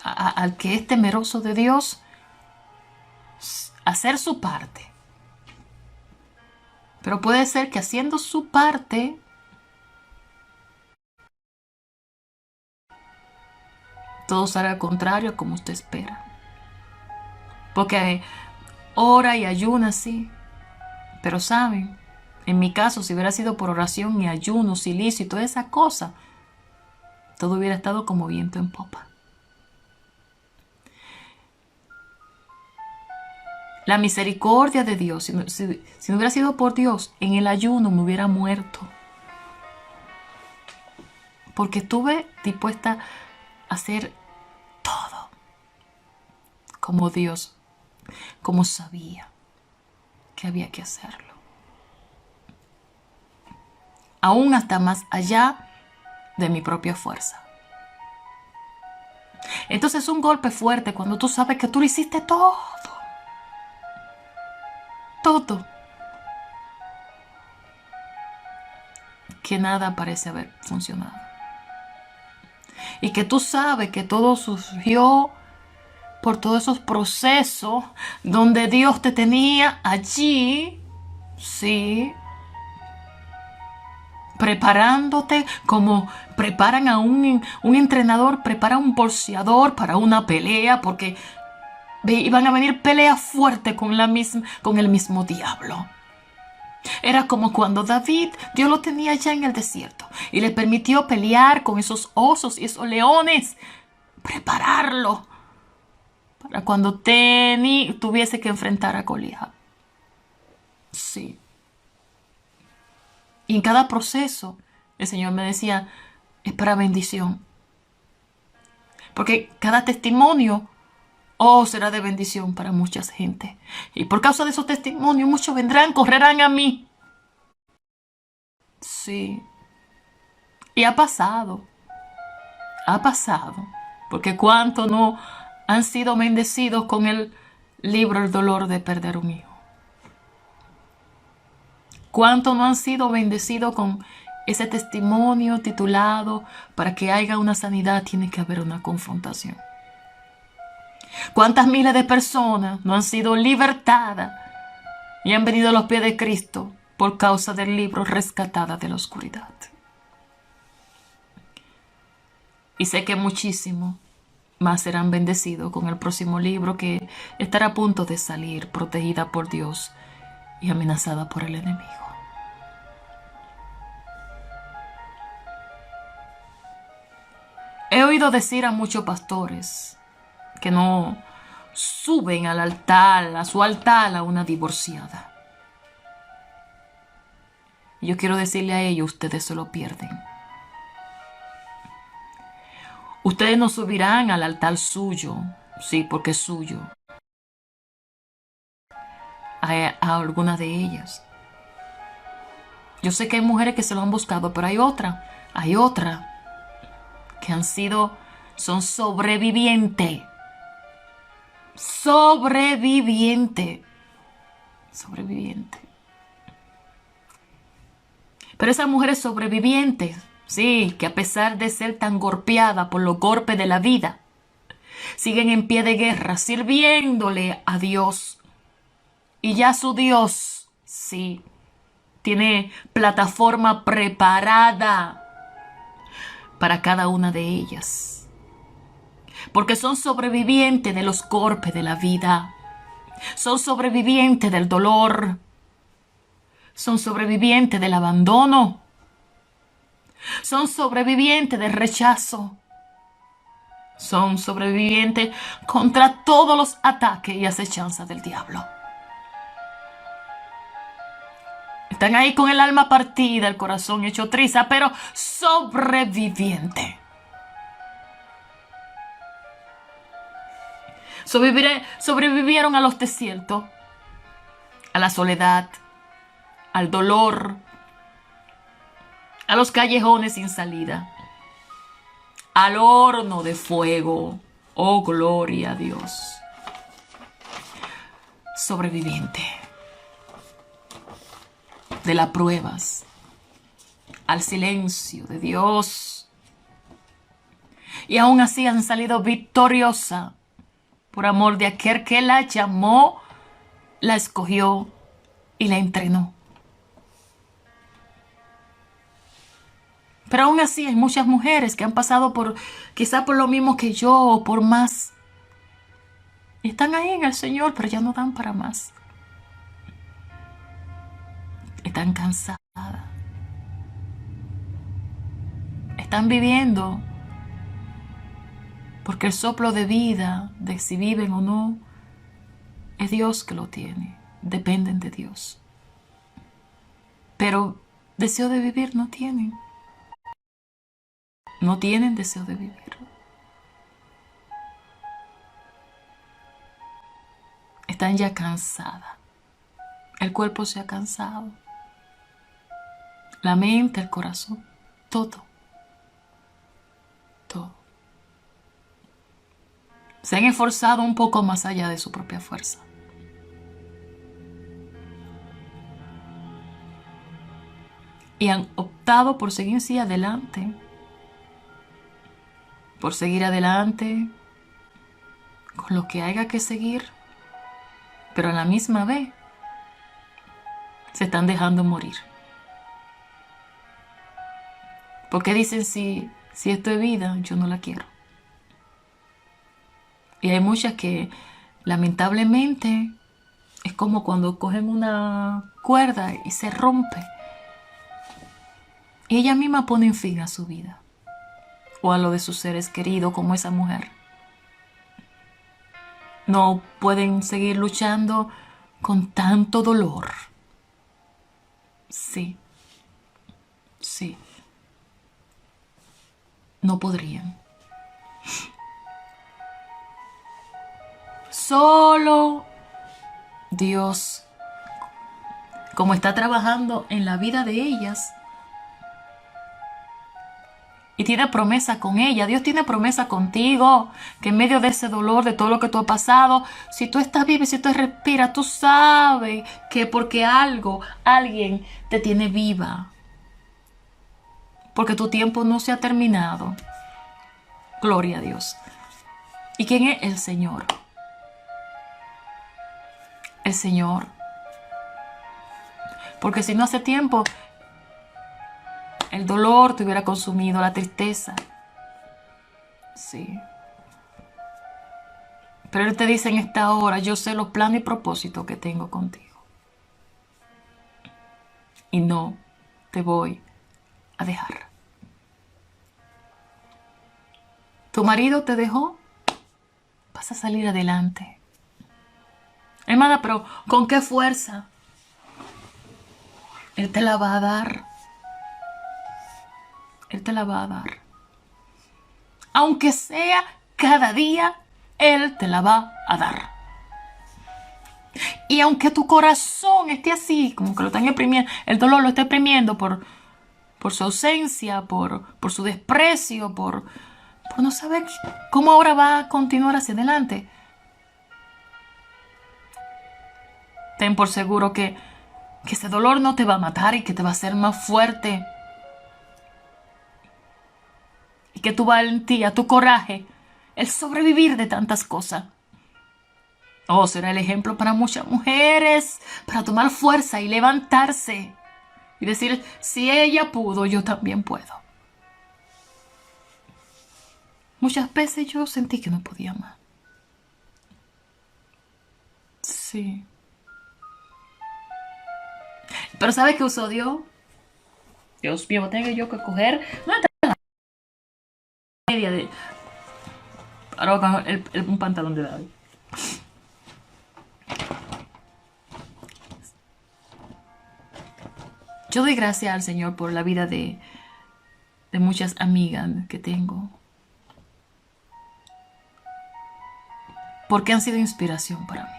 al que es temeroso de Dios, hacer su parte. Pero puede ser que haciendo su parte, todo salga contrario a como usted espera. porque ora y ayuna, sí. Pero saben, en mi caso, si hubiera sido por oración y ayuno, silicio y toda esa cosa, todo hubiera estado como viento en popa. La misericordia de Dios, si no hubiera sido por Dios, en el ayuno me hubiera muerto. Porque estuve dispuesta a hacer todo como Dios, como sabía que había que hacerlo. Aún hasta más allá de mi propia fuerza. Entonces es un golpe fuerte cuando tú sabes que tú lo hiciste todo. Todo. Que nada parece haber funcionado. Y que tú sabes que todo surgió por todos esos procesos donde Dios te tenía allí, sí, preparándote como preparan a un entrenador, prepara a un boxeador para una pelea, porque iban a venir peleas fuertes con el mismo diablo. Era como cuando David, Dios lo tenía ya en el desierto y le permitió pelear con esos osos y esos leones, prepararlo para cuando tuviese que enfrentar a Goliat. Sí. Y en cada proceso, el Señor me decía, es para bendición. Porque cada testimonio, será de bendición para mucha gente. Y por causa de esos testimonios, muchos vendrán, correrán a mí. Sí. Y ha pasado. Ha pasado. Porque cuántos no han sido bendecidos con el libro El dolor de perder un hijo. ¿Cuántos no han sido bendecidos con ese testimonio titulado para que haya una sanidad tiene que haber una confrontación? ¿Cuántas miles de personas no han sido libertadas y han venido a los pies de Cristo por causa del libro Rescatada de la Oscuridad? Y sé que muchísimo más serán bendecidos con el próximo libro que estará a punto de salir, protegida por Dios y amenazada por el enemigo. He oído decir a muchos pastores que no suben al altar, a su altar, a una divorciada. Y yo quiero decirle a ellos, ustedes se lo pierden. Ustedes no subirán al altar suyo, sí, porque es suyo, a alguna de ellas. Yo sé que hay mujeres que se lo han buscado, pero hay otra que son sobreviviente. Pero esas mujeres sobrevivientes, sí, que a pesar de ser tan golpeadas por los golpes de la vida, siguen en pie de guerra, sirviéndole a Dios. Y ya su Dios, sí, tiene plataforma preparada para cada una de ellas. Porque son sobrevivientes de los golpes de la vida. Son sobrevivientes del dolor. Son sobrevivientes del abandono. Son sobrevivientes del rechazo. Son sobrevivientes contra todos los ataques y acechanzas del diablo. Están ahí con el alma partida, el corazón hecho triza, pero sobreviviente. Sobrevivieron a los desiertos, a la soledad, al dolor, a los callejones sin salida, al horno de fuego. Oh, gloria a Dios. Sobreviviente de las pruebas, al silencio de Dios. Y aún así han salido victoriosa por amor de aquel que la llamó, la escogió y la entrenó. Pero aún así hay muchas mujeres que han pasado quizá por lo mismo que yo o por más. Y están ahí en el Señor, pero ya no dan para más. Están cansadas. Están viviendo porque el soplo de vida, de si viven o no, es Dios que lo tiene. Dependen de Dios. Pero deseo de vivir no tienen. No tienen deseo de vivir. Están ya cansadas. El cuerpo se ha cansado. La mente, el corazón, todo. Todo. Se han esforzado un poco más allá de su propia fuerza. Y han optado por seguir adelante. Por seguir adelante con lo que haya que seguir. Pero a la misma vez se están dejando morir. Porque dicen, si esto es vida, yo no la quiero. Y hay muchas que lamentablemente es como cuando cogen una cuerda y se rompe. Y ella misma pone fin a su vida. O a lo de sus seres queridos, como esa mujer. No pueden seguir luchando con tanto dolor. Sí. Sí. No podrían. Solo Dios, como está trabajando en la vida de ellas, y tiene promesa con ella. Dios tiene promesa contigo, que en medio de ese dolor, de todo lo que tú has pasado, si tú estás viva y si tú respiras, tú sabes que porque alguien te tiene viva. Porque tu tiempo no se ha terminado. Gloria a Dios. ¿Y quién es? El Señor. El Señor. Porque si no hace tiempo, el dolor te hubiera consumido, la tristeza. Sí. Pero Él te dice en esta hora, yo sé los planes y propósitos que tengo contigo. Y no te voy a dejar. ¿Tu marido te dejó? Vas a salir adelante. Hermana, pero ¿con qué fuerza? Él te la va a dar. Él te la va a dar. Aunque sea cada día, Él te la va a dar. Y aunque tu corazón esté así, como que lo están exprimiendo, el dolor lo está exprimiendo por su ausencia, por su desprecio, por no saber cómo ahora va a continuar hacia adelante. Ten por seguro que ese dolor no te va a matar y que te va a hacer más fuerte. Y que tu valentía, tu coraje, el sobrevivir de tantas cosas. Oh, será el ejemplo para muchas mujeres, para tomar fuerza y levantarse. Y decir, si ella pudo, yo también puedo. Muchas veces yo sentí que no podía más. Sí. Pero ¿sabes qué usó Dios? Dios mío, tengo yo que coger una media de... Ahora voy a coger un pantalón de David. Yo doy gracias al Señor por la vida de muchas amigas que tengo. Porque han sido inspiración para mí.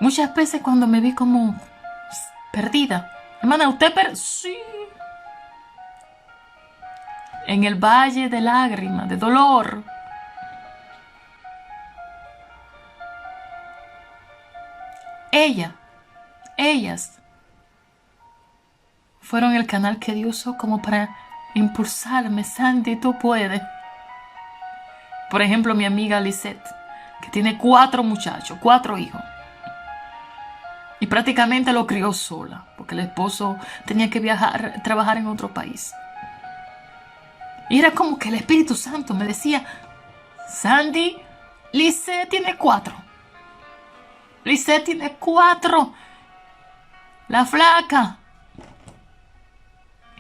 Muchas veces cuando me vi como perdida. Hermana, ¿usted sí? En el valle de lágrimas, de dolor. Ellas fueron el canal que Dios usó como para impulsarme. Sandy, tú puedes. Por ejemplo, mi amiga Lisette, que tiene 4 muchachos, 4 hijos. Y prácticamente lo crió sola, porque el esposo tenía que viajar, trabajar en otro país. Y era como que el Espíritu Santo me decía, Sandy, Lisette tiene 4. Lisette tiene 4. La flaca.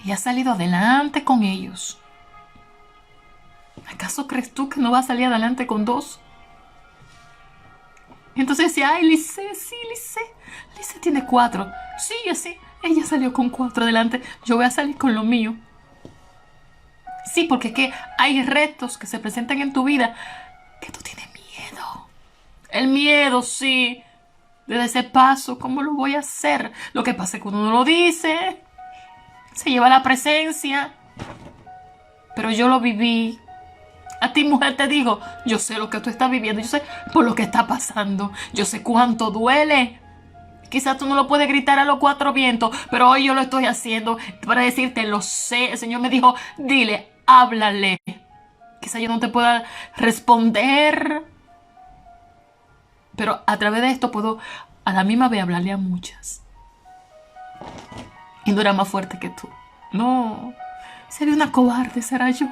Y ha salido adelante con ellos. ¿Acaso crees tú que no va a salir adelante con 2? Entonces decía, ay, Lisette, sí, Lisette tiene 4. Sí, así. Ella salió con 4 adelante. Yo voy a salir con lo mío. Sí, porque es que hay retos que se presentan en tu vida que tú tienes miedo. El miedo, sí. Desde ese paso, ¿cómo lo voy a hacer? Lo que pasa es que uno no lo dice. Se lleva la presencia. Pero yo lo viví. A ti, mujer, te digo, yo sé lo que tú estás viviendo. Yo sé por lo que está pasando. Yo sé cuánto duele. Quizás tú no lo puedes gritar a los 4 vientos, pero hoy yo lo estoy haciendo para decirte, lo sé. El Señor me dijo, dile, háblale. Quizás yo no te pueda responder, pero a través de esto puedo a la misma vez hablarle a muchas. Y no era más fuerte que tú. No, sería una cobarde, será yo.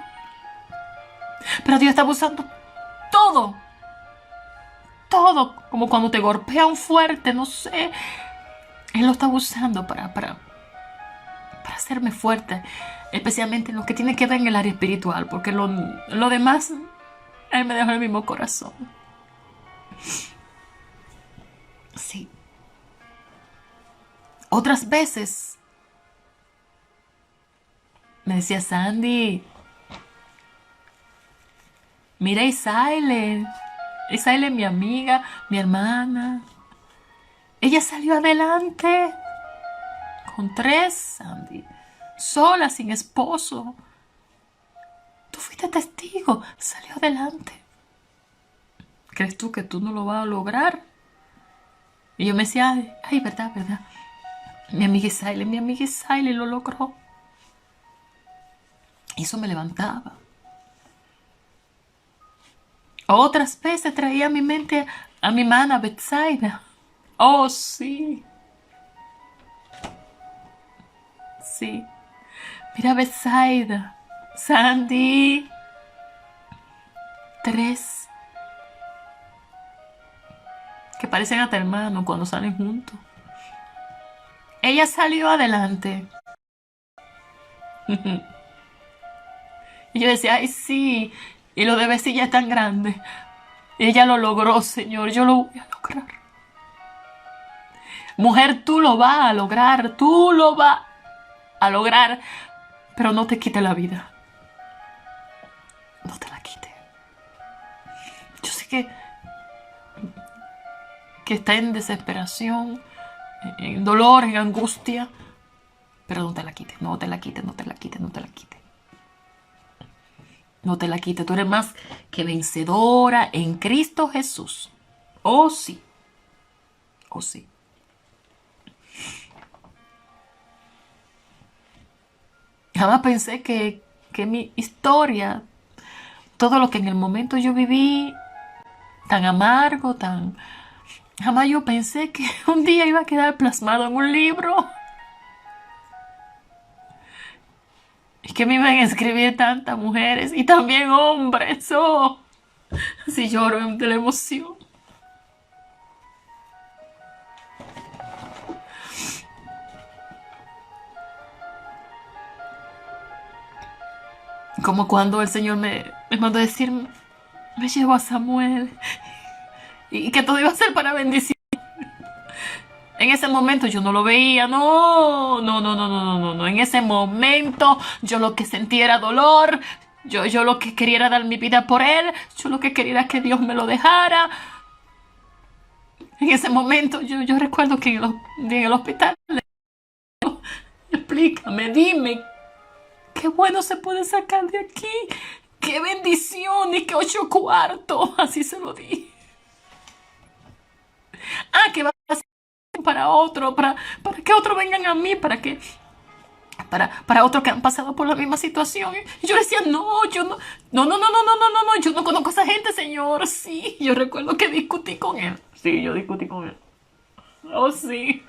Pero Dios está usando todo. Todo, como cuando te golpean fuerte, no sé. Él lo está usando para hacerme fuerte, especialmente en lo que tiene que ver en el área espiritual, porque lo demás, Él me dejó en el mismo corazón. Sí. Otras veces me decía, Sandy, mira a Isaile. Isaile es mi amiga, mi hermana. Ella salió adelante con 3, Sandy, sola, sin esposo. Tú fuiste testigo, salió adelante. ¿Crees tú que tú no lo vas a lograr? Y yo me decía, ay, verdad. Mi amiga Isaile lo logró. Y eso me levantaba. Otras veces traía a mi mente a mi hermana Betsaida. Oh, sí. Sí. Mira, Betsaida, Sandy. 3 que parecen hasta hermanos cuando salen juntos. Ella salió adelante. Y yo decía, ay, sí. Y lo de Bessie ya es tan grande. Ella lo logró, Señor. Yo lo voy a lograr. Mujer, tú lo vas a lograr. Tú lo vas a lograr. Pero no te quite la vida. No te la quite. Yo sé que está en desesperación, en dolor, en angustia. Pero no te la quite. No te la quite, no te la quite, no te la quite. No te la quite. Tú eres más que vencedora en Cristo Jesús. Oh, sí. Oh, sí. Jamás pensé que mi historia, todo lo que en el momento yo viví, tan amargo, jamás yo pensé que un día iba a quedar plasmado en un libro. Y que me iban a escribir tantas mujeres y también hombres. Oh, así lloro de la emoción. Como cuando el Señor me mandó a decir, me llevó a Samuel y que todo iba a ser para bendición. En ese momento yo no lo veía, no. En ese momento yo lo que sentía era dolor. Yo lo que quería era dar mi vida por él. Yo lo que quería era que Dios me lo dejara. En ese momento yo recuerdo que en el hospital le digo, explícame, dime, qué bueno se puede sacar de aquí. Qué bendición y qué 8 cuartos. Así se lo di. Ah, que va a ser para otro, para que otros vengan a mí, para otros que han pasado por la misma situación. Y yo decía, no, yo no, yo no conozco a esa gente, Señor. Sí, yo recuerdo que discutí con él. Sí, yo discutí con él. Oh, sí.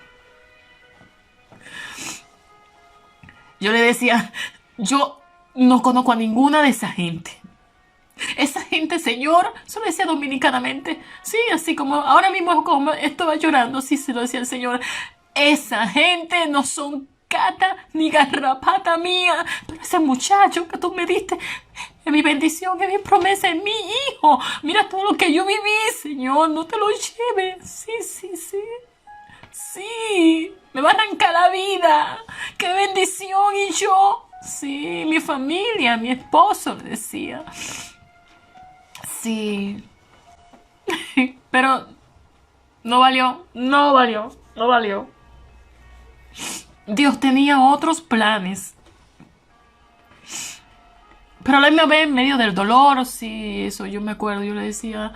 Yo le decía, yo no conozco a ninguna de esa gente. Esa gente, Señor, se lo decía dominicanamente, sí, así como ahora mismo como estaba llorando, sí se lo decía el Señor. Esa gente no son cata ni garrapata mía, pero ese muchacho que tú me diste es mi bendición, es mi promesa, es mi hijo. Mira todo lo que yo viví, Señor, no te lo lleves. Sí, sí, sí. Sí, me va a arrancar la vida. ¡Qué bendición! Y yo, sí, mi familia, mi esposo le decía. Sí, pero no valió, no valió, no valió. Dios tenía otros planes. Pero a la misma vez, en medio del dolor, sí, eso yo me acuerdo, yo le decía,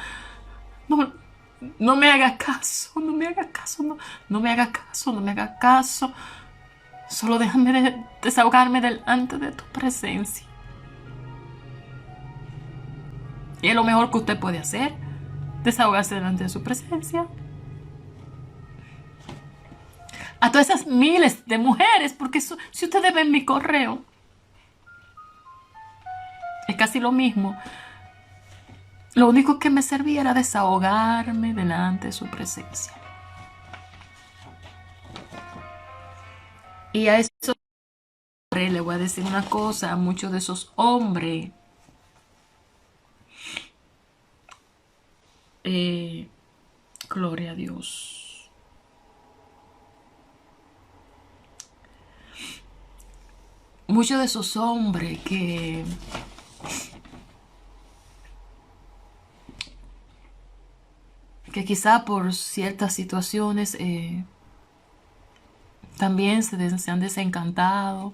no, no me hagas caso, no me hagas caso, no, no me hagas caso, no me hagas caso. Solo déjame desahogarme delante de tu presencia. Y es lo mejor que usted puede hacer, desahogarse delante de su presencia. A todas esas miles de mujeres, porque eso, si ustedes ven mi correo, es casi lo mismo. Lo único que me servía era desahogarme delante de su presencia. Y a eso le voy a decir una cosa, a muchos de esos hombres, gloria a Dios. Muchos de esos hombres que quizá por ciertas situaciones también se han desencantado,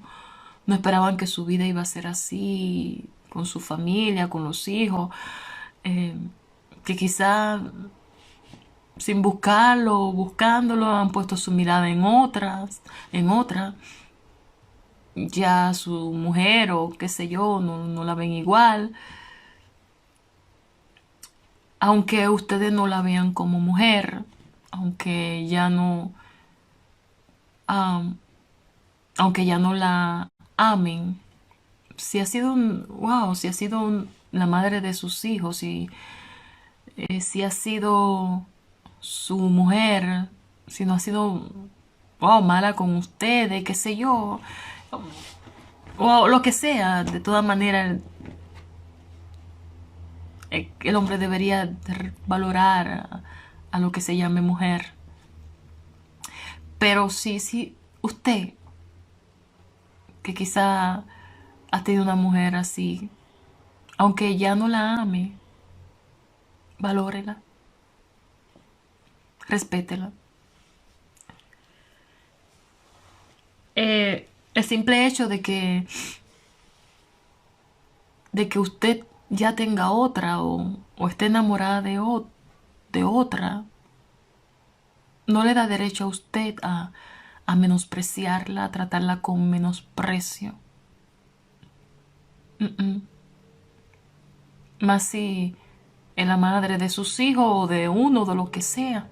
no esperaban que su vida iba a ser así, con su familia, con los hijos, eh, que quizá sin buscarlo, buscándolo, han puesto su mirada en otra, ya su mujer o qué sé yo, no la ven igual, aunque ustedes no la vean como mujer, aunque ya no, am, aunque ya no la amen, si ha sido wow, si ha sido la madre de sus hijos, si ha sido su mujer, si no ha sido wow, mala con ustedes, qué sé yo, o lo que sea, de todas maneras el hombre debería valorar a lo que se llame mujer. Pero si usted, que quizá ha tenido una mujer así, aunque ya no la ame, valórela, respétela. El simple hecho de que usted ya tenga otra o esté enamorada de otra, no le da derecho a usted a menospreciarla, a tratarla con menosprecio. Más si es la madre de sus hijos o de uno, de lo que sea.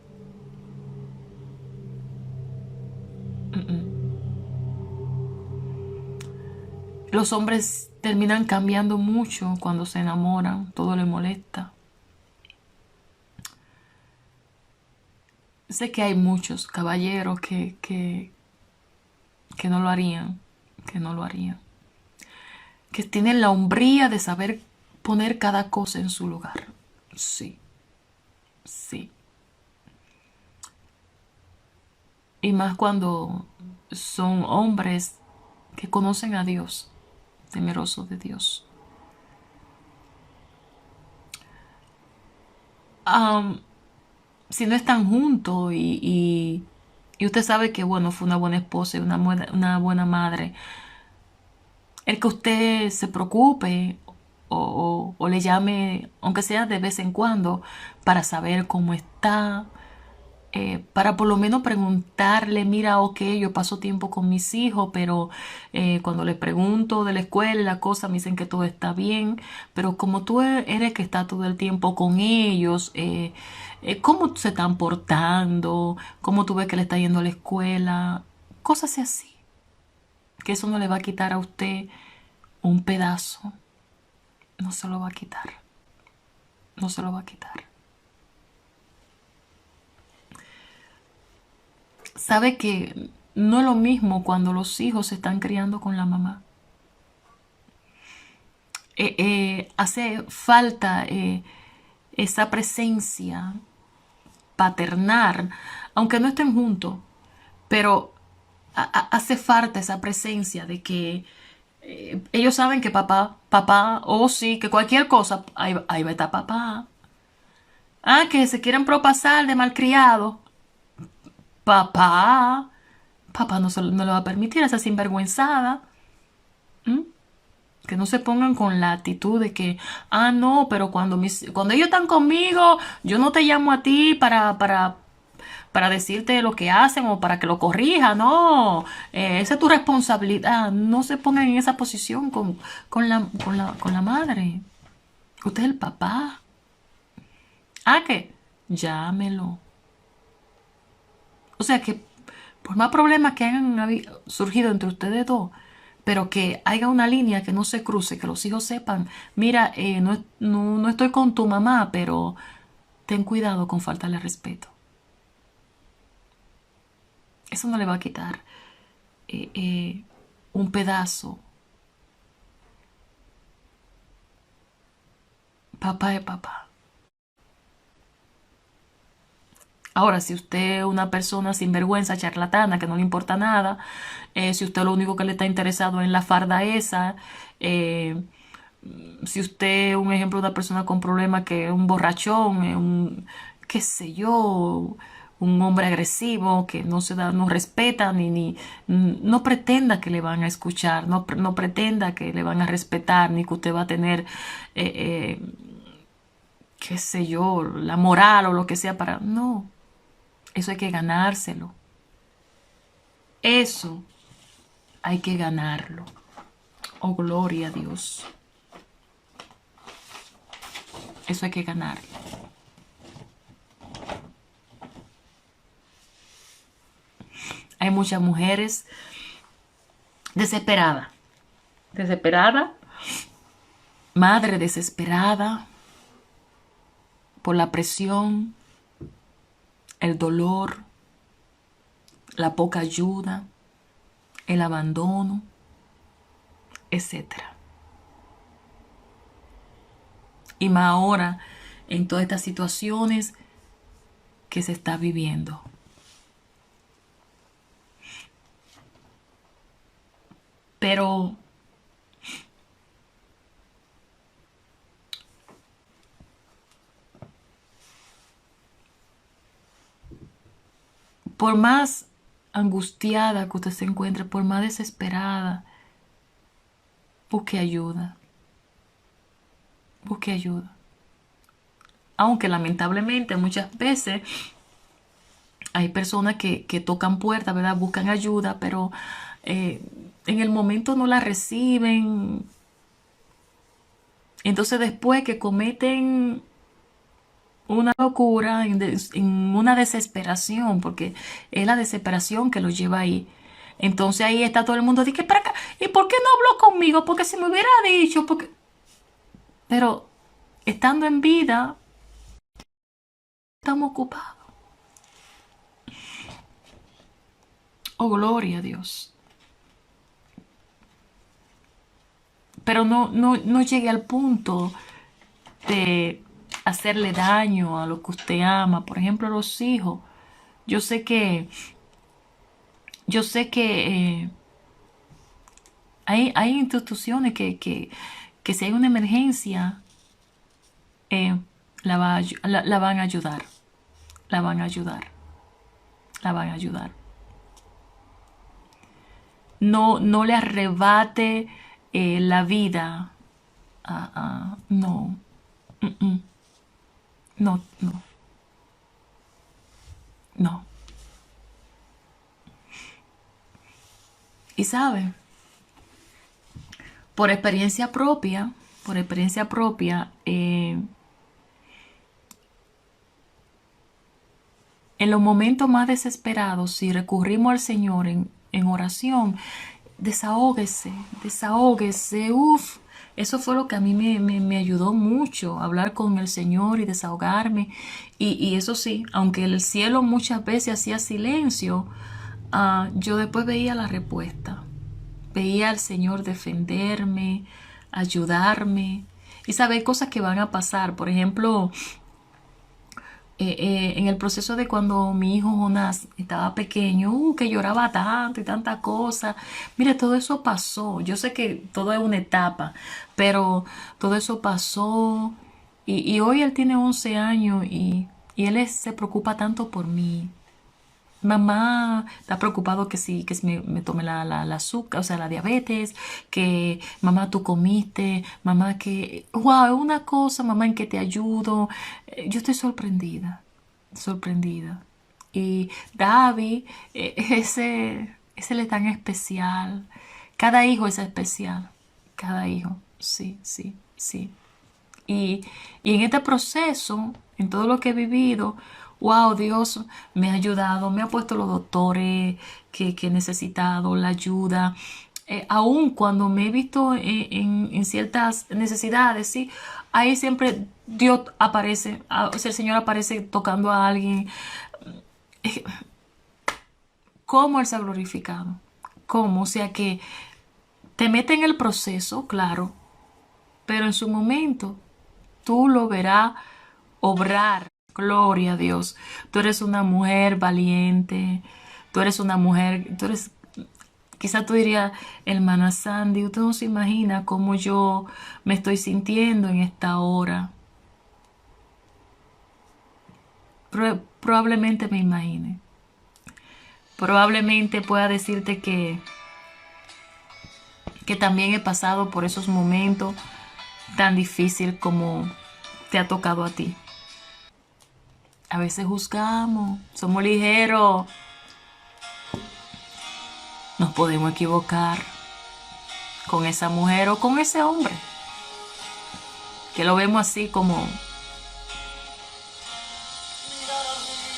Los hombres terminan cambiando mucho cuando se enamoran, todo le molesta. Sé que hay muchos caballeros que no lo harían, que no lo harían. Que tienen la hombría de saber poner cada cosa en su lugar. Sí, sí. Y más cuando son hombres que conocen a Dios, temerosos de Dios. Si no están juntos y usted sabe que, bueno, fue una buena esposa y una buena madre, el que usted se preocupe o le llame, aunque sea de vez en cuando, para saber cómo está, para por lo menos preguntarle, mira, ok, yo paso tiempo con mis hijos, pero cuando les pregunto de la escuela y la cosa, me dicen que todo está bien, pero como tú eres que está todo el tiempo con ellos, cómo se están portando, cómo tú ves que le está yendo a la escuela, cosas así, que eso no le va a quitar a usted un pedazo, no se lo va a quitar. no se lo va a quitar. Sabe que no es lo mismo cuando los hijos se están criando con la mamá. Hace falta esa presencia paternal, aunque no estén juntos, pero hace falta esa presencia de que ellos saben que papá, o sí, que cualquier cosa, ahí va a estar papá. Ah, que se quieren propasar de malcriado. Papá, papá no le va a permitir a esa sinvergüenzada. ¿Mm? Que no se pongan con la actitud de que, no, pero cuando ellos están conmigo, yo no te llamo a ti para decirte lo que hacen o para que lo corrija, no, esa es tu responsabilidad. No se pongan en esa posición con la madre. Usted es el papá. Que llámelo. O sea que por más problemas que hayan surgido entre ustedes dos, pero que haya una línea que no se cruce, que los hijos sepan, mira, no estoy con tu mamá, pero ten cuidado con faltarle respeto. Eso no le va a quitar un pedazo. Papá es papá. Ahora, si usted es una persona sin vergüenza, charlatana, que no le importa nada, si usted lo único que le está interesado es en la farda esa, si usted es un ejemplo de una persona con problemas, que es un borrachón, qué sé yo, un hombre agresivo que no respeta no pretenda que le van a escuchar, no pretenda que le van a respetar, ni que usted va a tener, qué sé yo, la moral o lo que sea para... No, eso hay que ganárselo. Eso hay que ganarlo. Oh, gloria a Dios. Eso hay que ganarlo. Hay muchas mujeres desesperadas. Desesperada. Madre desesperada por la presión, el dolor, la poca ayuda, el abandono, etcétera. Y más ahora en todas estas situaciones que se está viviendo. Pero por más angustiada que usted se encuentre, por más desesperada, busque ayuda. Busque ayuda. Aunque lamentablemente muchas veces hay personas que tocan puertas, ¿verdad? Buscan ayuda, pero en el momento no la reciben. Entonces después que cometen una locura, en una desesperación, porque es la desesperación que los lleva ahí. Entonces ahí está todo el mundo, dice, para acá, ¿y por qué no habló conmigo? Porque si me hubiera dicho, porque... Pero estando en vida, estamos ocupados. Oh, gloria a Dios. Pero no llegue al punto de hacerle daño a lo que usted ama. Por ejemplo, a los hijos. Yo sé que hay instituciones que si hay una emergencia, la van a ayudar. La van a ayudar. La van a ayudar. No le arrebate la vida. No. No, no, no. Y sabe, por experiencia propia, en los momentos más desesperados, si recurrimos al Señor en oración, desahógese, desahógese, Eso fue lo que a mí me ayudó mucho, hablar con el Señor y desahogarme. Y eso sí, aunque el cielo muchas veces hacía silencio, yo después veía la respuesta. Veía al Señor defenderme, ayudarme. Y sabes, cosas que van a pasar. Por ejemplo, en el proceso de cuando mi hijo Jonás estaba pequeño, que lloraba tanto y tanta cosa. Mire, todo eso pasó. Yo sé que todo es una etapa, pero todo eso pasó. Y hoy él tiene 11 años y se preocupa tanto por mí. Mamá está preocupado que si me tome la azúcar, o sea, la diabetes, que mamá tú comiste, mamá que, wow, es una cosa, mamá en que te ayudo. Yo estoy sorprendida, sorprendida. Y David, ese le es tan especial. Cada hijo es especial, cada hijo, sí, sí, sí. Y, y en este proceso, en todo lo que he vivido, wow, Dios me ha ayudado, me ha puesto los doctores que he necesitado, la ayuda. Aun cuando me he visto en ciertas necesidades, ¿sí? Ahí siempre Dios aparece, o sea, el Señor aparece tocando a alguien. ¿Cómo Él se ha glorificado? ¿Cómo? O sea que te mete en el proceso, claro, pero en su momento tú lo verás obrar. Gloria a Dios. Tú eres una mujer valiente. Tú eres una mujer, quizá tú dirías, hermana Sandy, usted no se imagina cómo yo me estoy sintiendo en esta hora. Probablemente me imagine. Probablemente pueda decirte que también he pasado por esos momentos tan difíciles como te ha tocado a ti. A veces juzgamos, somos ligeros, nos podemos equivocar con esa mujer o con ese hombre, que lo vemos así como...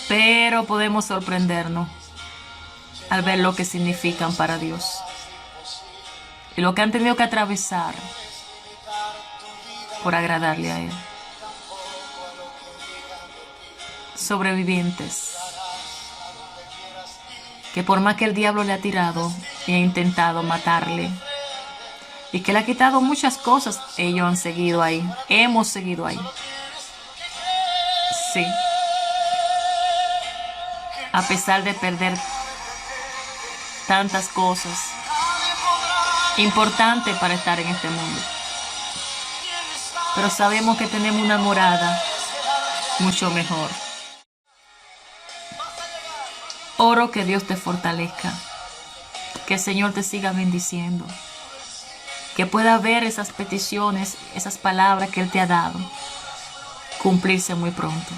Pero podemos sorprendernos al ver lo que significan para Dios y lo que han tenido que atravesar por agradarle a Él. Sobrevivientes que por más que el diablo le ha tirado y ha intentado matarle y que le ha quitado muchas cosas, ellos han seguido ahí, hemos seguido ahí. Sí, a pesar de perder tantas cosas importantes para estar en este mundo, pero sabemos que tenemos una morada mucho mejor. Oro que Dios te fortalezca, que el Señor te siga bendiciendo, que pueda ver esas peticiones, esas palabras que Él te ha dado, cumplirse muy pronto.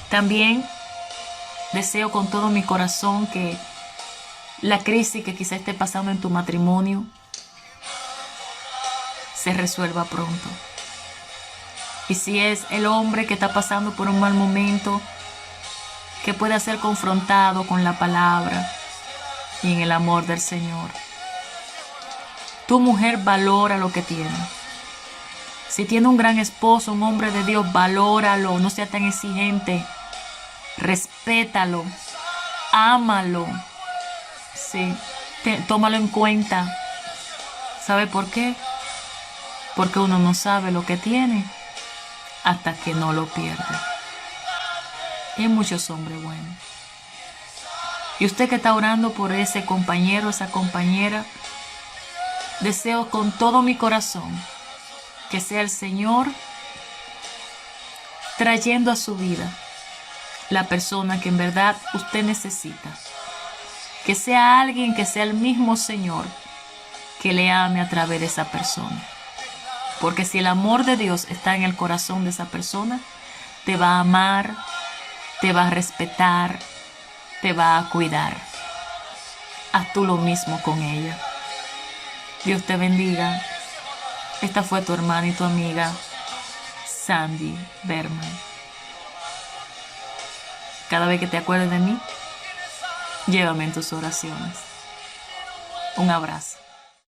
También deseo con todo mi corazón que la crisis que quizá esté pasando en tu matrimonio se resuelva pronto. Y si es el hombre que está pasando por un mal momento, que pueda ser confrontado con la palabra y en el amor del Señor. Tu mujer valora lo que tiene. Si tiene un gran esposo, un hombre de Dios, valóralo, no sea tan exigente. Respétalo, ámalo. Sí, tómalo en cuenta. ¿Sabe por qué? Porque uno no sabe lo que tiene hasta que no lo pierde. Y hay muchos hombres buenos. Y usted que está orando por ese compañero, esa compañera, deseo con todo mi corazón que sea el Señor trayendo a su vida la persona que en verdad usted necesita. Que sea alguien, que sea el mismo Señor que le ame a través de esa persona. Porque si el amor de Dios está en el corazón de esa persona, te va a amar, te va a respetar, te va a cuidar. Haz tú lo mismo con ella. Dios te bendiga. Esta fue tu hermana y tu amiga, Sandy Berman. Cada vez que te acuerdes de mí, llévame en tus oraciones. Un abrazo.